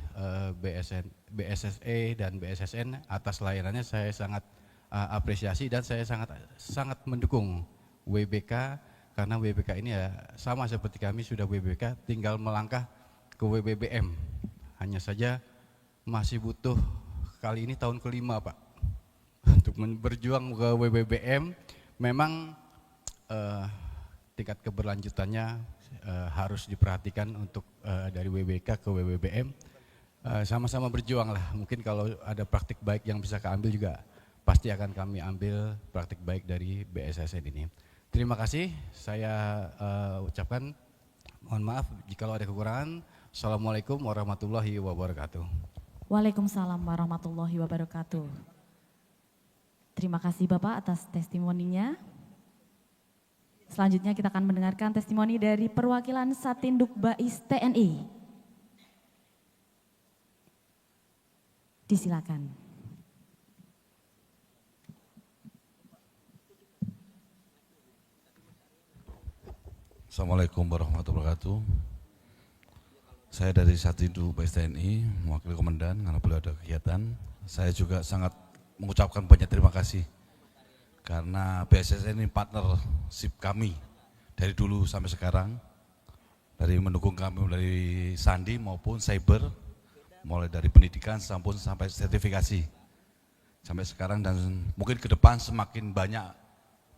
BSSE dan BSSN atas layanannya, saya sangat apresiasi dan saya sangat mendukung WBK. Karena WBK ini ya sama seperti kami sudah WBK, tinggal melangkah ke WBBM. Hanya saja masih butuh, kali ini tahun kelima Pak, untuk berjuang ke WBBM. Memang tingkat keberlanjutannya harus diperhatikan untuk dari WBK ke WBBM. Sama-sama berjuang lah, mungkin kalau ada praktik baik yang bisa keambil juga, pasti akan kami ambil praktik baik dari BSSN ini. Terima kasih, saya ucapkan mohon maaf jika ada kekurangan. Assalamualaikum warahmatullahi wabarakatuh. Waalaikumsalam warahmatullahi wabarakatuh. Terima kasih Bapak atas testimoninya. Selanjutnya kita akan mendengarkan testimoni dari perwakilan Satinduk Bais TNI. Disilakan. Assalamualaikum warahmatullahi wabarakatuh. Saya dari Satinduk Bais TNI, mewakili komandan karena beliau ada kegiatan. Saya juga sangat mengucapkan banyak terima kasih karena BSSN ini partnership kami dari dulu sampai sekarang, dari mendukung kami dari Sandi maupun cyber, mulai dari pendidikan sampai sertifikasi sampai sekarang, dan mungkin ke depan semakin banyak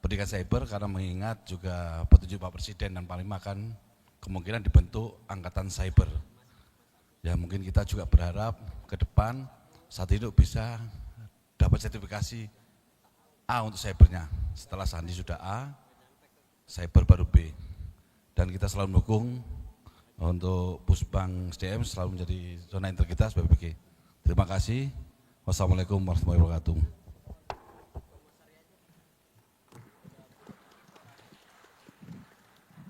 pendidikan cyber karena mengingat juga petunjuk Pak Presiden dan Panglima akan kemungkinan dibentuk angkatan cyber. Ya mungkin kita juga berharap ke depan Satinduk bisa dapat sertifikasi A untuk cybernya. Setelah Sandi sudah A, cyber baru B. Dan kita selalu mendukung untuk Pusbang SDM selalu menjadi zona integritas BPK. Terima kasih. Wassalamualaikum warahmatullahi wabarakatuh.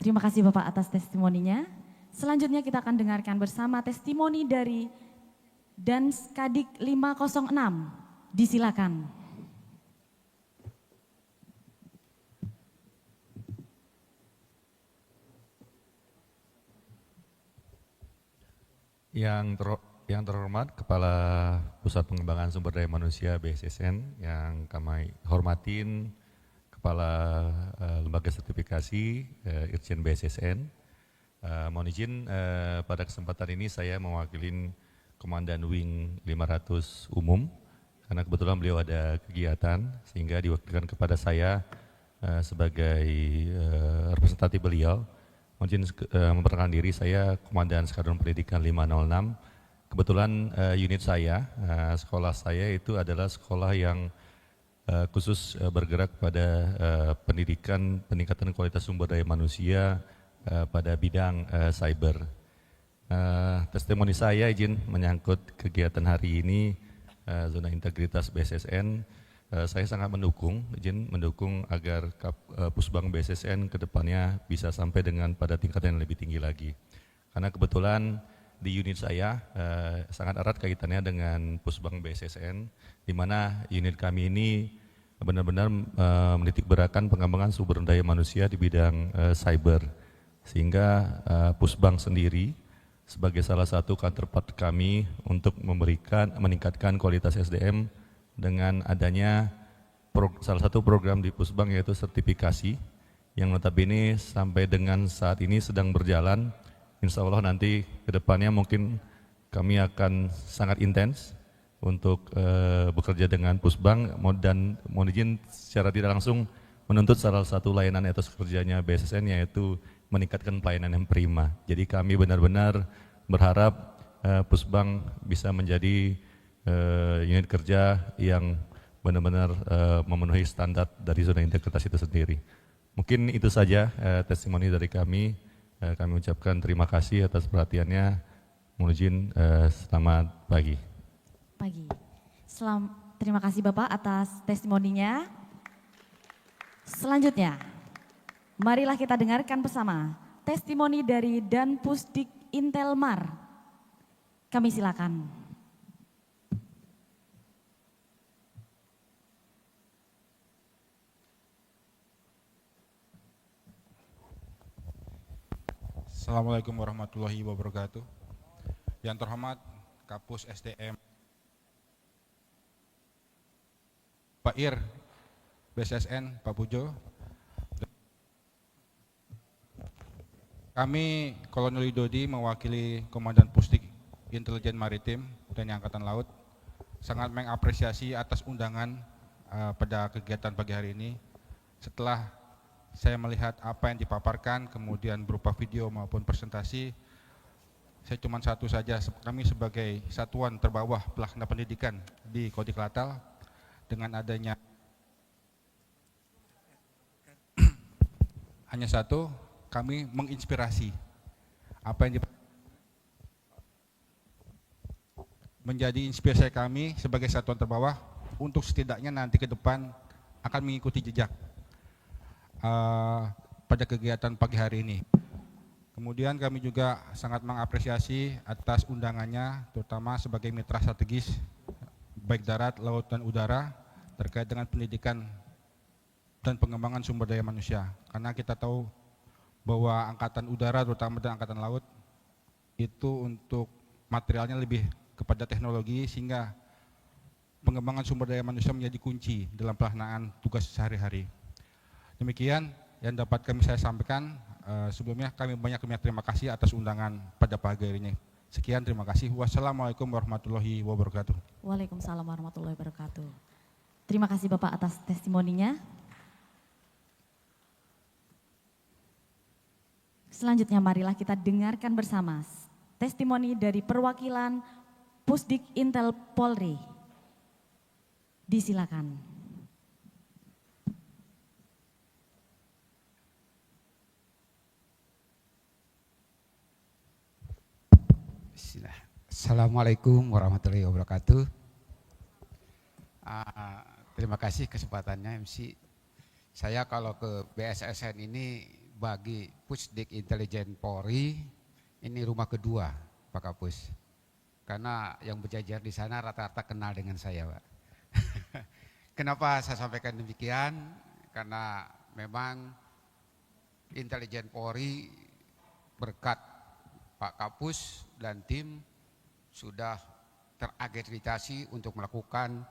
Terima kasih Bapak atas testimoninya. Selanjutnya kita akan dengarkan bersama testimoni dari Danskadik 506. Disilakan. Yang terhormat Kepala Pusat Pengembangan Sumber Daya Manusia BSSN, yang kami hormatin Kepala Lembaga Sertifikasi Irjen BSSN. Mohon izin pada kesempatan ini saya mewakili Komandan Wing 500 Umum, karena kebetulan beliau ada kegiatan sehingga diwakilkan kepada saya sebagai representatif beliau. Mohon izin memperkenalkan diri, saya Komandan Skadron Pendidikan 506. Kebetulan unit saya, sekolah saya itu adalah sekolah yang khusus bergerak pada peningkatan kualitas sumber daya manusia pada bidang cyber. Testimoni saya izin menyangkut kegiatan hari ini, zona integritas BSSN. Saya sangat izin mendukung agar Pusbang BSSN ke depannya bisa sampai dengan pada tingkatan yang lebih tinggi lagi. Karena kebetulan di unit saya sangat erat kaitannya dengan Pusbang BSSN, di mana unit kami ini benar-benar menitik beratkan pengembangan sumber daya manusia di bidang cyber, sehingga Pusbang sendiri sebagai salah satu counterpart kami untuk meningkatkan kualitas SDM dengan adanya salah satu program di Pusbang, yaitu sertifikasi yang notabene sampai dengan saat ini sedang berjalan. Insya Allah nanti ke depannya mungkin kami akan sangat intens untuk bekerja dengan Pusbang, dan mohon izin secara tidak langsung menuntut salah satu layanan etos kerjanya BSSN, yaitu meningkatkan pelayanan yang prima. Jadi kami benar-benar berharap Pusbang bisa menjadi unit kerja yang benar-benar memenuhi standar dari zona integritas itu sendiri. Mungkin itu saja testimoni dari kami. Kami ucapkan terima kasih atas perhatiannya. Mohon izin, selamat pagi. Terima kasih Bapak atas testimoninya. Selanjutnya, marilah kita dengarkan bersama testimoni dari Danpusdik Intelmar. Kami silakan. Assalamualaikum warahmatullahi wabarakatuh. Yang terhormat Kapus SDM Pak Ir BSSN Pak Pujo, kami Kolonel Widodi mewakili Komandan Pusdik Intelijen Maritim TNI Angkatan Laut sangat mengapresiasi atas undangan pada kegiatan pagi hari ini. Setelah saya melihat apa yang dipaparkan, kemudian berupa video maupun presentasi, saya cuma satu saja, kami sebagai satuan terbawah pelaksana pendidikan di Kodim Klatal, dengan adanya hanya satu, kami menginspirasi apa yang menjadi inspirasi kami sebagai satuan terbawah untuk setidaknya nanti ke depan akan mengikuti jejak pada kegiatan pagi hari ini. Kemudian kami juga sangat mengapresiasi atas undangannya, terutama sebagai mitra strategis baik darat, laut, dan udara terkait dengan pendidikan dan pengembangan sumber daya manusia. Karena kita tahu bahwa angkatan udara terutama dan angkatan laut itu untuk materialnya lebih kepada teknologi, sehingga pengembangan sumber daya manusia menjadi kunci dalam pelaksanaan tugas sehari-hari. Demikian yang dapat saya sampaikan. Sebelumnya kami banyak terima kasih atas undangan pada pagi hari ini. Sekian, terima kasih. Wassalamualaikum warahmatullahi wabarakatuh. Waalaikumsalam warahmatullahi wabarakatuh. Terima kasih Bapak atas testimoninya. Selanjutnya marilah kita dengarkan bersama testimoni dari perwakilan Pusdik Intel Polri. Disilakan. Assalamualaikum warahmatullahi wabarakatuh. Terima kasih kesempatannya MC. Saya kalau ke BSSN ini bagi Pusdik Intelijen Polri ini rumah kedua Pak Kapus. Karena yang berjajar di sana rata-rata kenal dengan saya, Pak. Kenapa saya sampaikan demikian? Karena memang Intelijen Polri berkat Pak Kapus dan tim sudah terakreditasi untuk melakukan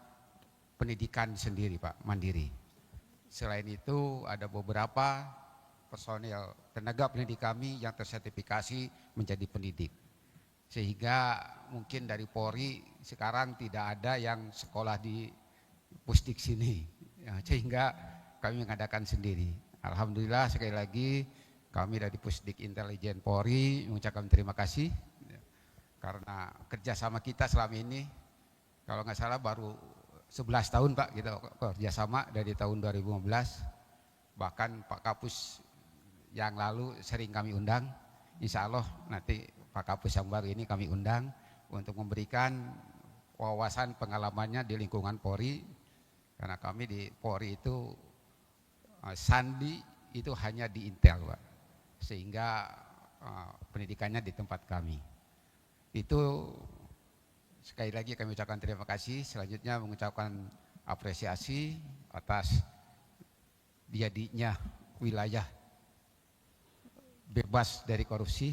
pendidikan sendiri, Pak, mandiri. Selain itu ada beberapa personil tenaga pendidik kami yang tersertifikasi menjadi pendidik. Sehingga mungkin dari Polri sekarang tidak ada yang sekolah di Pusdik sini. Ya, sehingga kami mengadakan sendiri. Alhamdulillah sekali lagi kami dari Pusdik Intelijen Polri mengucapkan terima kasih. Karena kerjasama kita selama ini, kalau nggak salah baru 11 tahun Pak kita kerjasama dari tahun 2015. Bahkan Pak Kapus yang lalu sering kami undang, insya Allah nanti Pak Kapus yang baru ini kami undang untuk memberikan wawasan pengalamannya di lingkungan Polri. Karena kami di Polri itu sandi itu hanya di Intel Pak, sehingga pendidikannya di tempat kami. Itu sekali lagi kami ucapkan terima kasih. Selanjutnya mengucapkan apresiasi atas dijadinya wilayah bebas dari korupsi.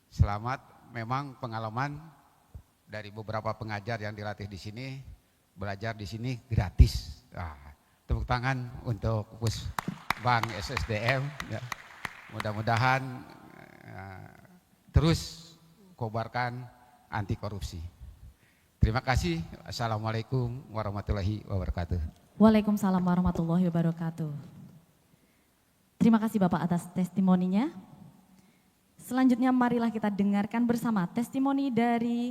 Selamat, memang pengalaman dari beberapa pengajar yang dilatih di sini, belajar di sini gratis. Tepuk tangan untuk Pusbang SSDM. Ya. Mudah-mudahan terus kobarkan anti korupsi. Terima kasih. Assalamualaikum warahmatullahi wabarakatuh. Waalaikumsalam warahmatullahi wabarakatuh. Terima kasih Bapak atas testimoninya. Selanjutnya marilah kita dengarkan bersama testimoni dari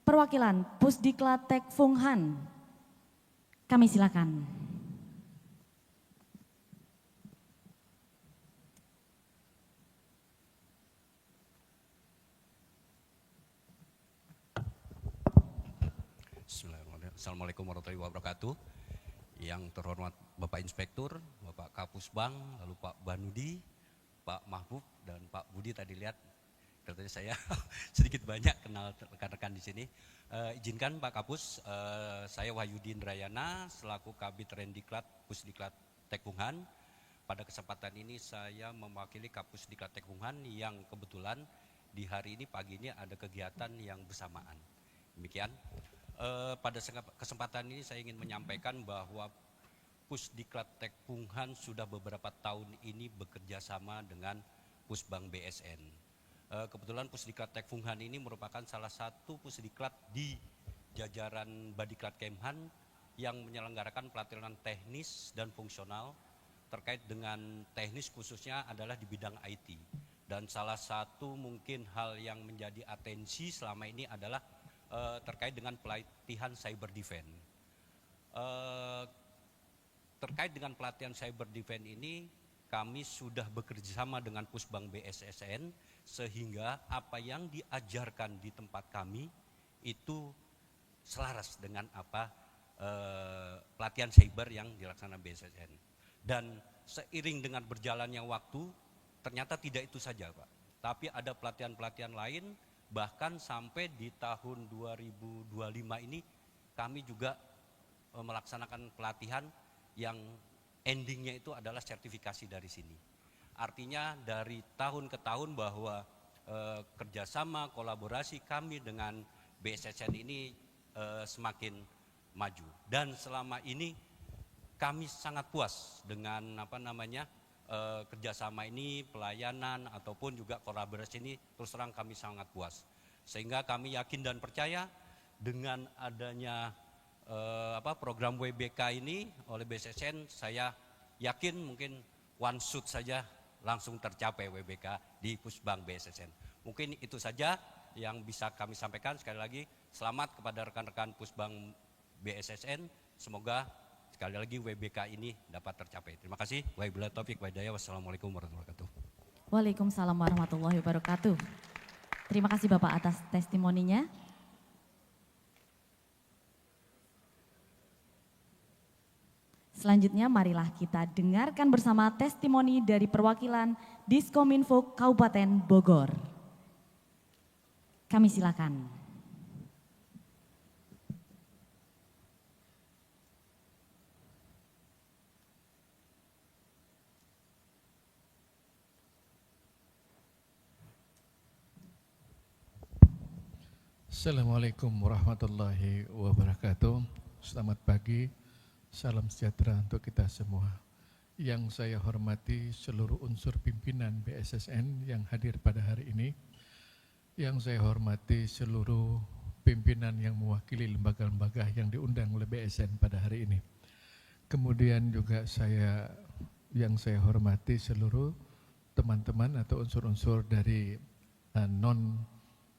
perwakilan Pusdiklat Tekfunghan. Kami silakan. Assalamualaikum warahmatullahi wabarakatuh. Yang terhormat Bapak Inspektur, Bapak Kapusbang, lalu Pak Banudi, Pak Mahbub, dan Pak Budi tadi lihat, katanya saya sedikit banyak kenal rekan-rekan di sini. Izinkan Pak Kapus, saya Wahyudi Indrayana selaku Kabid Rendiklat Pusdiklat Tekfunghan. Pada kesempatan ini saya mewakili Kapusdiklat Tekfunghan yang kebetulan di hari ini pagi ini ada kegiatan yang bersamaan. Demikian. Pada kesempatan ini saya ingin menyampaikan bahwa Pusdiklat Tekfunghan sudah beberapa tahun ini bekerja sama dengan Pusbang BSN. Kebetulan Pusdiklat Tekfunghan ini merupakan salah satu pusdiklat di jajaran Badiklat Kemhan yang menyelenggarakan pelatihan teknis dan fungsional terkait dengan teknis khususnya adalah di bidang IT. Dan salah satu mungkin hal yang menjadi atensi selama ini adalah terkait dengan pelatihan cyber defense. Terkait dengan pelatihan cyber defense ini, kami sudah bekerjasama dengan Pusbang BSSN sehingga apa yang diajarkan di tempat kami itu selaras dengan apa pelatihan cyber yang dilaksanakan BSSN. Dan seiring dengan berjalannya waktu, ternyata tidak itu saja Pak, tapi ada pelatihan-pelatihan lain, bahkan sampai di tahun 2025 ini kami juga melaksanakan pelatihan yang endingnya itu adalah sertifikasi dari sini. Artinya dari tahun ke tahun bahwa kerjasama, kolaborasi kami dengan BSSN ini semakin maju. Dan selama ini kami sangat puas dengan kerjasama ini, pelayanan ataupun juga kolaborasi ini, terus terang kami sangat puas. Sehingga kami yakin dan percaya dengan adanya program WBK ini oleh BSSN, saya yakin mungkin one shoot saja langsung tercapai WBK di Pusbang BSSN. Mungkin itu saja yang bisa kami sampaikan. Sekali lagi selamat kepada rekan-rekan Pusbang BSSN. Semoga sekali lagi WBK ini dapat tercapai. Terima kasih. Wabillahi taufiq wal hidayah. Wassalamualaikum warahmatullahi wabarakatuh. Waalaikumsalam warahmatullahi wabarakatuh. Terima kasih Bapak atas testimoninya. Selanjutnya marilah kita dengarkan bersama testimoni dari perwakilan Diskominfo Kabupaten Bogor. Kami silakan. Assalamualaikum warahmatullahi wabarakatuh. Selamat pagi, salam sejahtera untuk kita semua. Yang saya hormati seluruh unsur pimpinan BSSN yang hadir pada hari ini. Yang saya hormati seluruh pimpinan yang mewakili lembaga-lembaga yang diundang oleh BSSN pada hari ini. Kemudian juga yang saya hormati seluruh teman-teman atau unsur-unsur dari non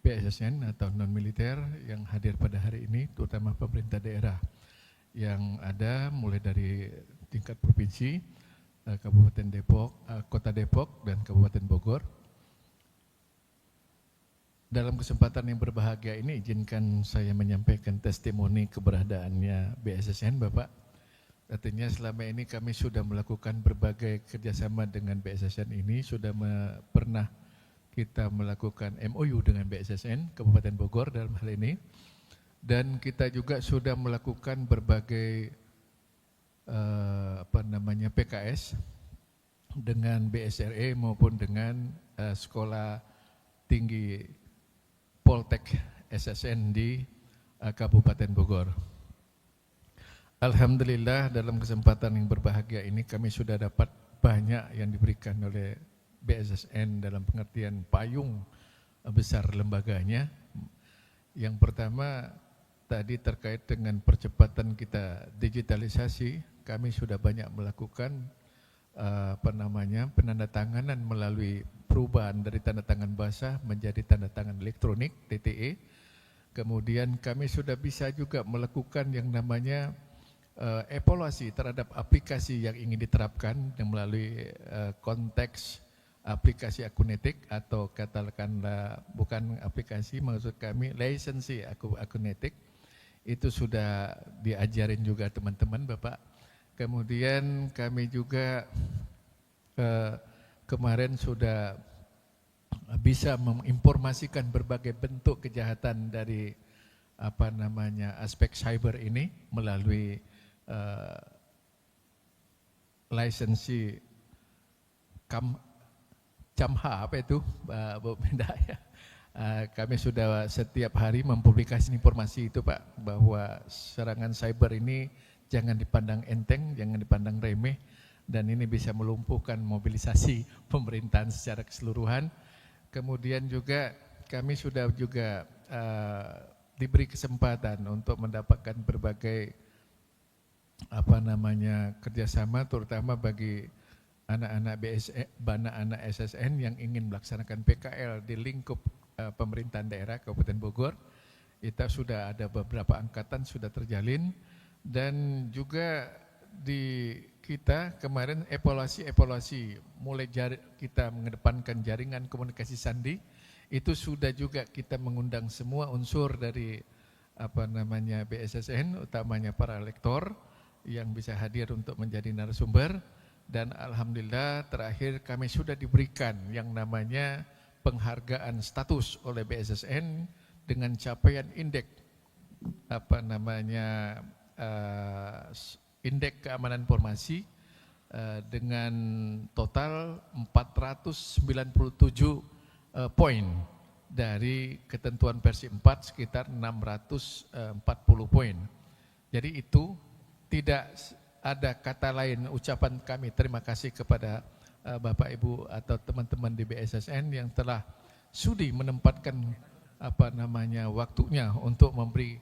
BSSN atau non-militer yang hadir pada hari ini, terutama pemerintah daerah yang ada mulai dari tingkat provinsi, Kabupaten Depok, Kota Depok, dan Kabupaten Bogor. Dalam kesempatan yang berbahagia ini, izinkan saya menyampaikan testimoni keberadaannya BSSN, Bapak. Artinya selama ini kami sudah melakukan berbagai kerjasama dengan BSSN ini, sudah pernah kita melakukan MOU dengan BSSN Kabupaten Bogor dalam hal ini, dan kita juga sudah melakukan berbagai PKS dengan BSRE maupun dengan Sekolah Tinggi Poltek SSN di Kabupaten Bogor. Alhamdulillah dalam kesempatan yang berbahagia ini kami sudah dapat banyak yang diberikan oleh BSSN dalam pengertian payung besar lembaganya. Yang pertama tadi terkait dengan percepatan kita digitalisasi, kami sudah banyak melakukan penandatanganan melalui perubahan dari tanda tangan basah menjadi tanda tangan elektronik TTE. Kemudian kami sudah bisa juga melakukan yang namanya evaluasi terhadap aplikasi yang ingin diterapkan yang melalui konteks aplikasi Akunetik atau katakanlah bukan aplikasi, maksud kami lisensi Akunetik. Itu sudah diajarin juga teman-teman Bapak. Kemudian kami juga kemarin sudah bisa menginformasikan berbagai bentuk kejahatan dari aspek cyber ini melalui lisensi Camha Bu Mendak ya. Kami sudah setiap hari mempublikasi informasi itu Pak, bahwa serangan cyber ini jangan dipandang enteng, jangan dipandang remeh, dan ini bisa melumpuhkan mobilisasi pemerintahan secara keseluruhan. Kemudian juga kami sudah juga diberi kesempatan untuk mendapatkan berbagai kerjasama, terutama bagi anak-anak anak SSN yang ingin melaksanakan PKL di lingkup pemerintahan daerah Kabupaten Bogor. Kita sudah ada beberapa angkatan sudah terjalin, dan juga di kita kemarin evaluasi mulai kita mengedepankan jaringan komunikasi sandi, itu sudah juga kita mengundang semua unsur dari BSSN, utamanya para lektor yang bisa hadir untuk menjadi narasumber. Dan alhamdulillah terakhir kami sudah diberikan yang namanya penghargaan status oleh BSSN dengan capaian indeks indeks keamanan informasi dengan total 497 poin dari ketentuan versi 4 sekitar 640 poin. Jadi itu tidak ada kata lain ucapan kami terima kasih kepada Bapak Ibu atau teman-teman di BSSN yang telah sudi menempatkan waktunya untuk memberi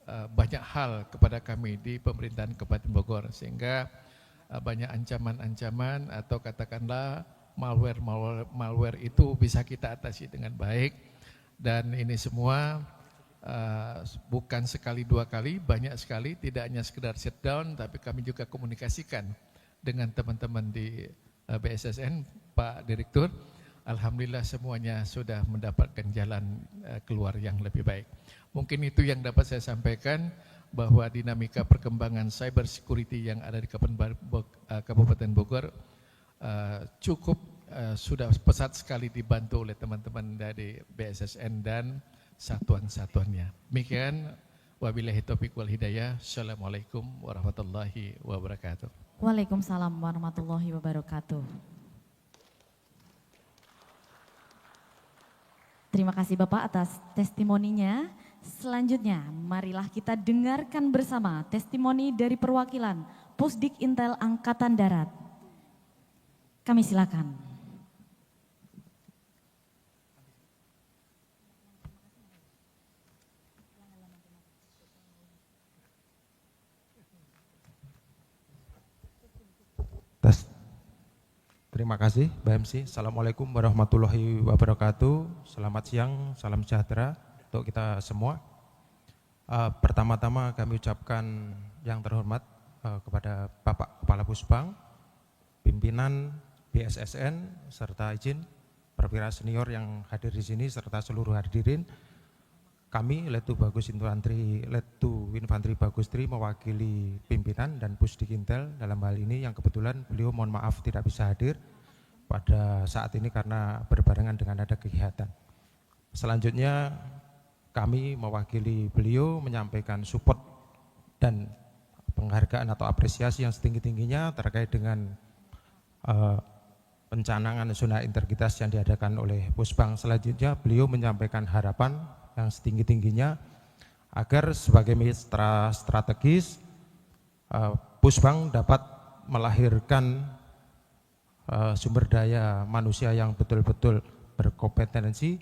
banyak hal kepada kami di pemerintahan Kabupaten Bogor, sehingga banyak ancaman-ancaman atau katakanlah malware itu bisa kita atasi dengan baik. Dan ini semua bukan sekali dua kali, banyak sekali, tidak hanya sekedar shutdown, tapi kami juga komunikasikan dengan teman-teman di BSSN, Pak Direktur. Alhamdulillah semuanya sudah mendapatkan jalan keluar yang lebih baik. Mungkin itu yang dapat saya sampaikan, bahwa dinamika perkembangan cyber security yang ada di Kabupaten Bogor cukup sudah pesat sekali dibantu oleh teman-teman dari BSSN dan satuan-satuannya. Demikian, wabillahi taufiq wal hidayah. Assalamualaikum warahmatullahi wabarakatuh. Waalaikumsalam warahmatullahi wabarakatuh. Terima kasih Bapak atas testimoninya. Selanjutnya, marilah kita dengarkan bersama testimoni dari perwakilan Pusdik Intel Angkatan Darat. Kami silakan. Terima kasih Mbak MC. Assalamualaikum warahmatullahi wabarakatuh. Selamat siang, salam sejahtera untuk kita semua. Pertama-tama kami ucapkan yang terhormat kepada Bapak Kepala Pusbang, pimpinan BSSN, serta izin perwira senior yang hadir di sini, serta seluruh hadirin. Kami, Letu Infantri Bagustri, mewakili pimpinan dan Pusdik Intel dalam hal ini, yang kebetulan beliau mohon maaf tidak bisa hadir pada saat ini karena berbarengan dengan ada kegiatan. Selanjutnya kami mewakili beliau menyampaikan support dan penghargaan atau apresiasi yang setinggi-tingginya terkait dengan pencanangan zona integritas yang diadakan oleh Pusbang. Selanjutnya beliau menyampaikan harapan yang setinggi-tingginya agar sebagai mitra strategis Pusbang dapat melahirkan sumber daya manusia yang betul-betul berkompetensi,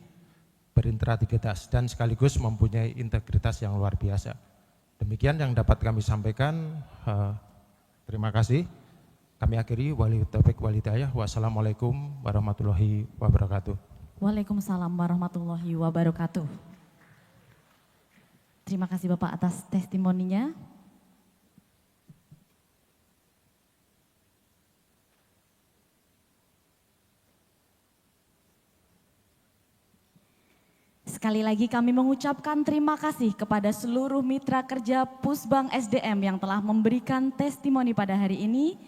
berintegritas, dan sekaligus mempunyai integritas yang luar biasa. Demikian yang dapat kami sampaikan. Terima kasih. Kami akhiri, wali taufiq wal hidayah. Wassalamualaikum warahmatullahi wabarakatuh. Waalaikumsalam warahmatullahi wabarakatuh. Terima kasih Bapak atas testimoninya. Sekali lagi kami mengucapkan terima kasih kepada seluruh mitra kerja Pusbang SDM yang telah memberikan testimoni pada hari ini,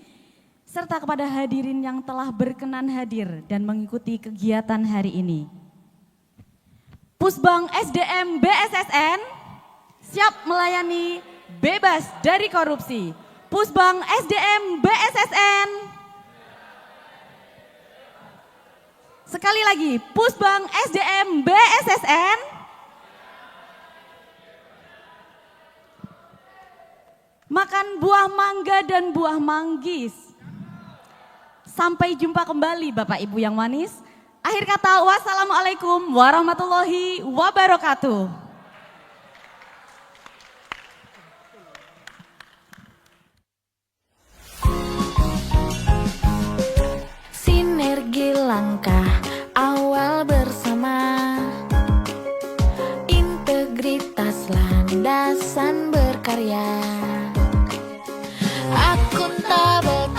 serta kepada hadirin yang telah berkenan hadir dan mengikuti kegiatan hari ini. Pusbang SDM BSSN siap melayani bebas dari korupsi. Pusbang SDM BSSN. Sekali lagi, Pusbang SDM BSSN. Makan buah mangga dan buah manggis. Sampai jumpa kembali Bapak Ibu yang manis. Akhir kata, wassalamualaikum warahmatullahi wabarakatuh. Sinergi langkah awal bersama, integritas landasan berkarya, akuntabel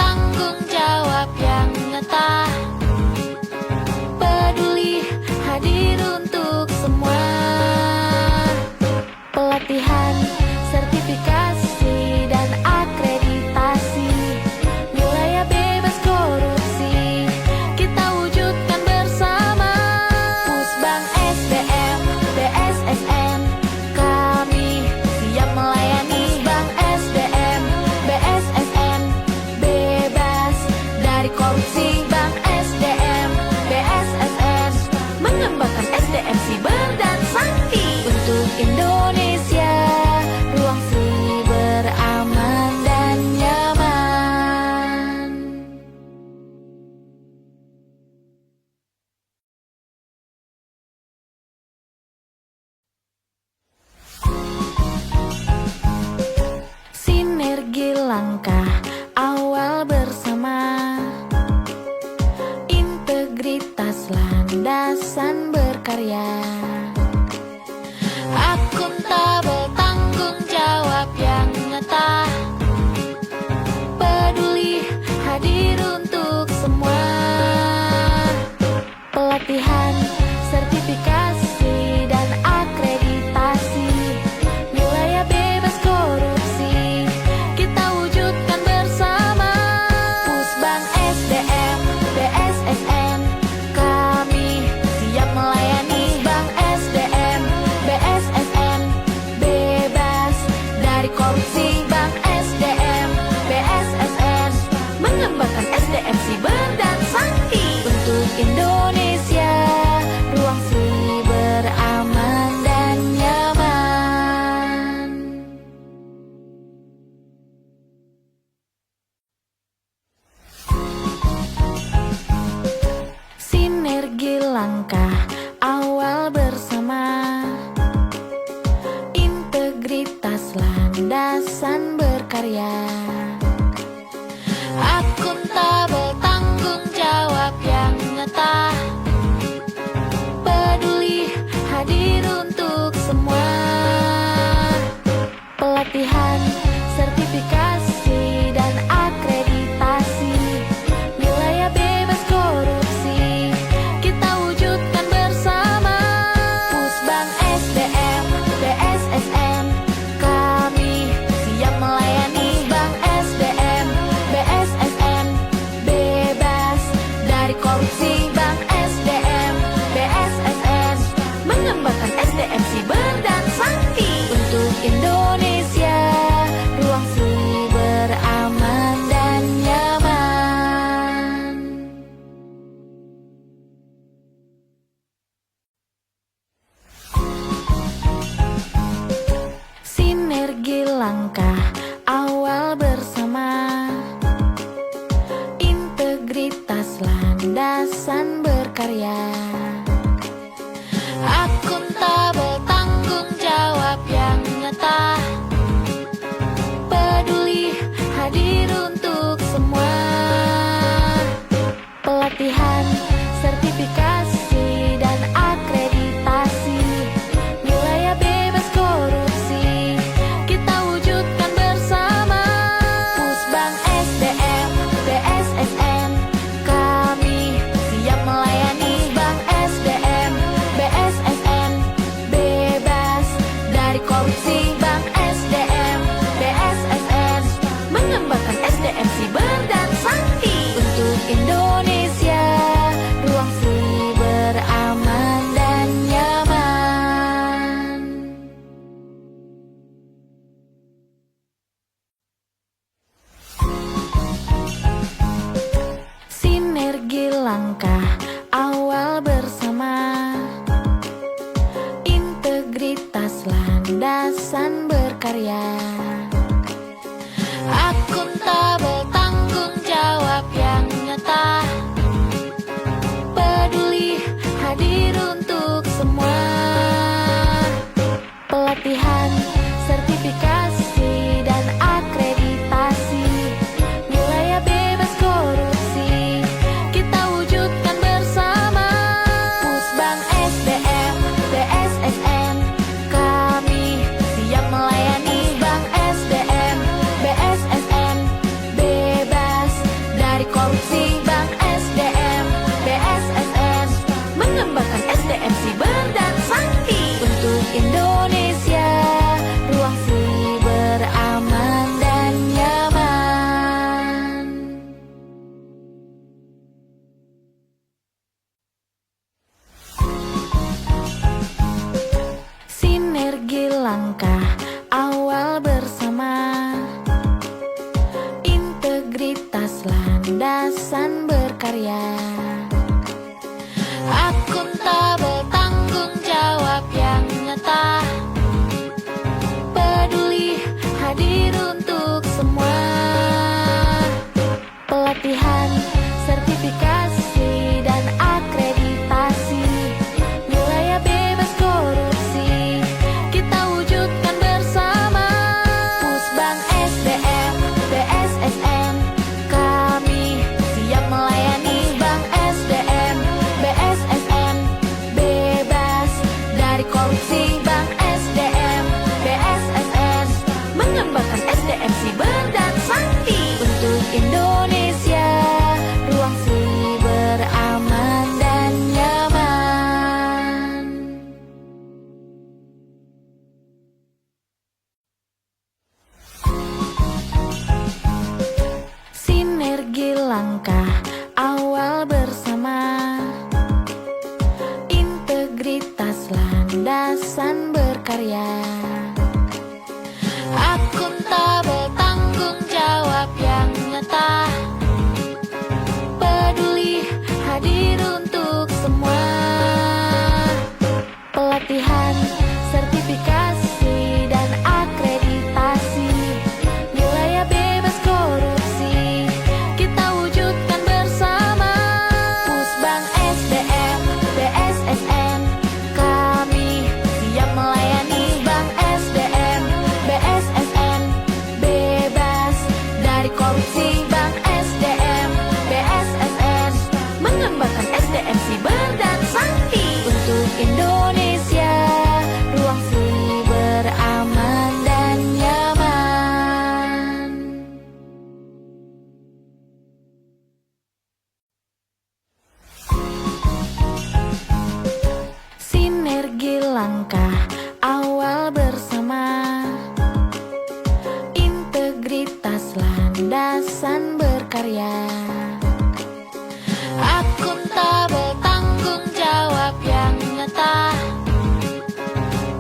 Sinergi langkah awal bersama, integritas landasan berkarya, akuntabel tanggung jawab yang nyata, peduli hadir untuk semua, pelatihan, sertifikasi dan akreditasi, wilayah bebas korupsi kita wujudkan bersama. Pusbang SDM BSSN kami siap melayani. Bank SDM BSSN bebas dari korupsi. Bank SDM BSSN mengembangkan SDM siber dan sakti untuk Indonesia, ruang siber aman dan nyaman. Sinergi langkah awal bersama, integritas landasan berkarya, akuntabel tanggung jawab yang nyata, peduli hadir untuk semua, pelatihan, sertifikasi dan akreditasi, wilayah bebas korupsi kita wujudkan bersama. Pusbang SDM BSSN kami siap melayani. Bank SDM BSSN bebas dari korupsi. Bank SDM BSSN mengembangkan SDM siber dan sakti untuk Indonesia, ruang siber aman dan nyaman. Sinergi langkah awal bersama, integritas landasan berkarya, akuntabel tanggung jawab yang nyata, peduli hadir untuk semua, pelatihan, sertifikasi dan akreditasi, wilayah bebas korupsi kita wujudkan bersama. Pusbang SDM BSSN kami siap melayani. Bank SDM BSSN bebas dari korupsi. Bank SDM BSSN mengembangkan SDM siber dan sakti untuk Indonesia, ruang siber aman dan nyaman. Sinergi langkah awal bersama, integritas landasan berkarya, akuntabel tanggung jawab yang nyata, peduli hadir untuk semua, pelatihan, sertifikasi dan akreditasi, wilayah bebas korupsi kita wujudkan bersama. Pusbang SDM BSSN kami siap melayani. Bank dari korupsi. Bank SDM BSSN mengembangkan SDM siber dan sakti untuk Indonesia, ruang siber aman dan nyaman. Sinergi langkah awal bersama, integritas landasan berkarya, akuntabel tanggung jawab yang nyata, peduli hadir untuk semua, pelatihan, sertifikasi dan akreditasi, wilayah bebas korupsi kita wujudkan bersama. Pusbang SDM BSSN kami siap melayani. Bank SDM BSSN bebas dari korupsi. Bank SDM BSSN mengembangkan SDM siber dan sakti untuk Indonesia, ruang siber aman dan nyaman. Sinergi langkah awal bersama, integritas landasan berkarya, akuntabel tanggung jawab yang nyata,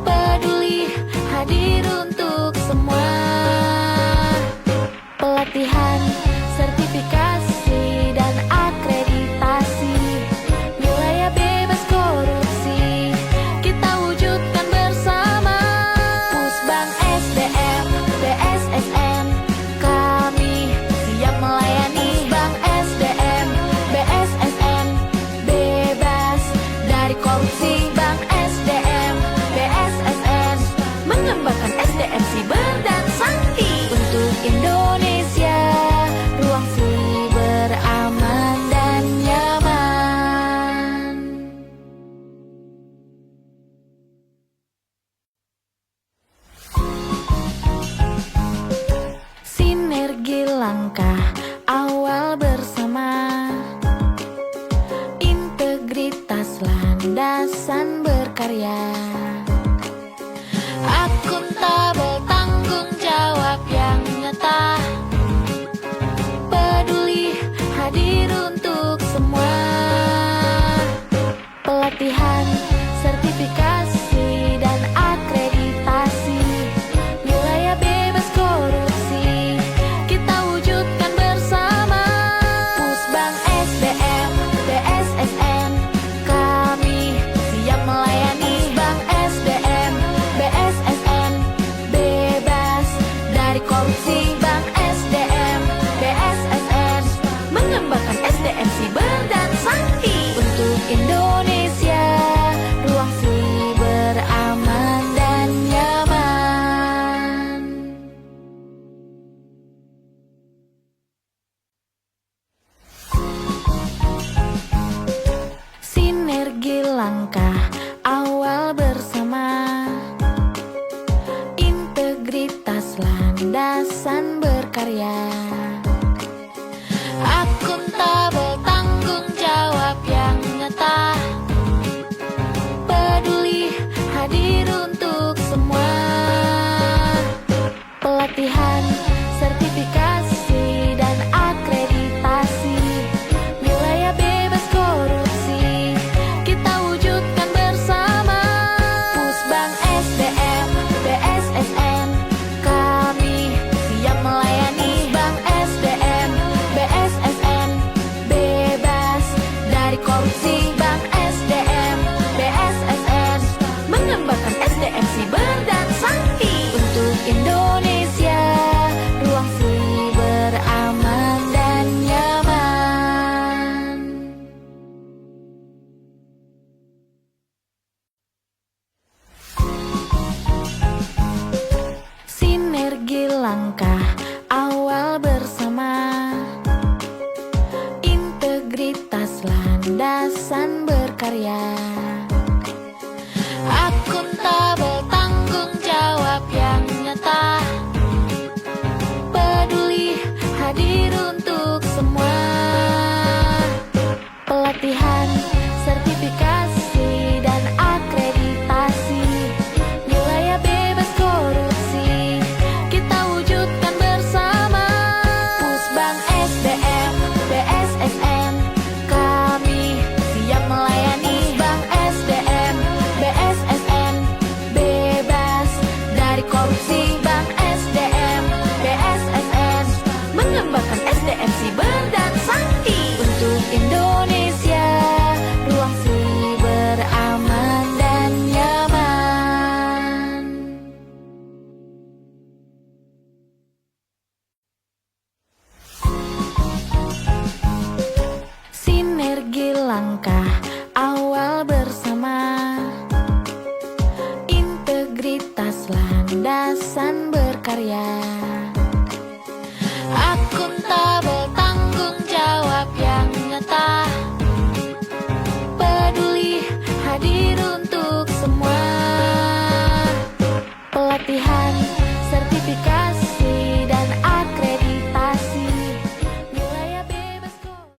peduli hadir untuk semua, pelatihan, sertifikasi dan akreditasi, wilayah bebas korupsi kita wujudkan bersama. Pusbang SDM BSSN kami siap melayani. Bank SDM BSSN bebas dari korupsi. Bank SDM BSSN mengembangkan SDM siber dan sakti untuk Indonesia, ruang siber aman dan nyaman. Sinergi langkah awal bersama, integritas landasan berkarya, akuntabel tanggung jawab yang nyata, peduli hadir untuk semua, pelatihan, sertifikasi dan akreditasi, wilayah bebas korupsi kita wujudkan bersama. Pusbang SDM BSSN kami siap melayani. Bank landasan berkarya.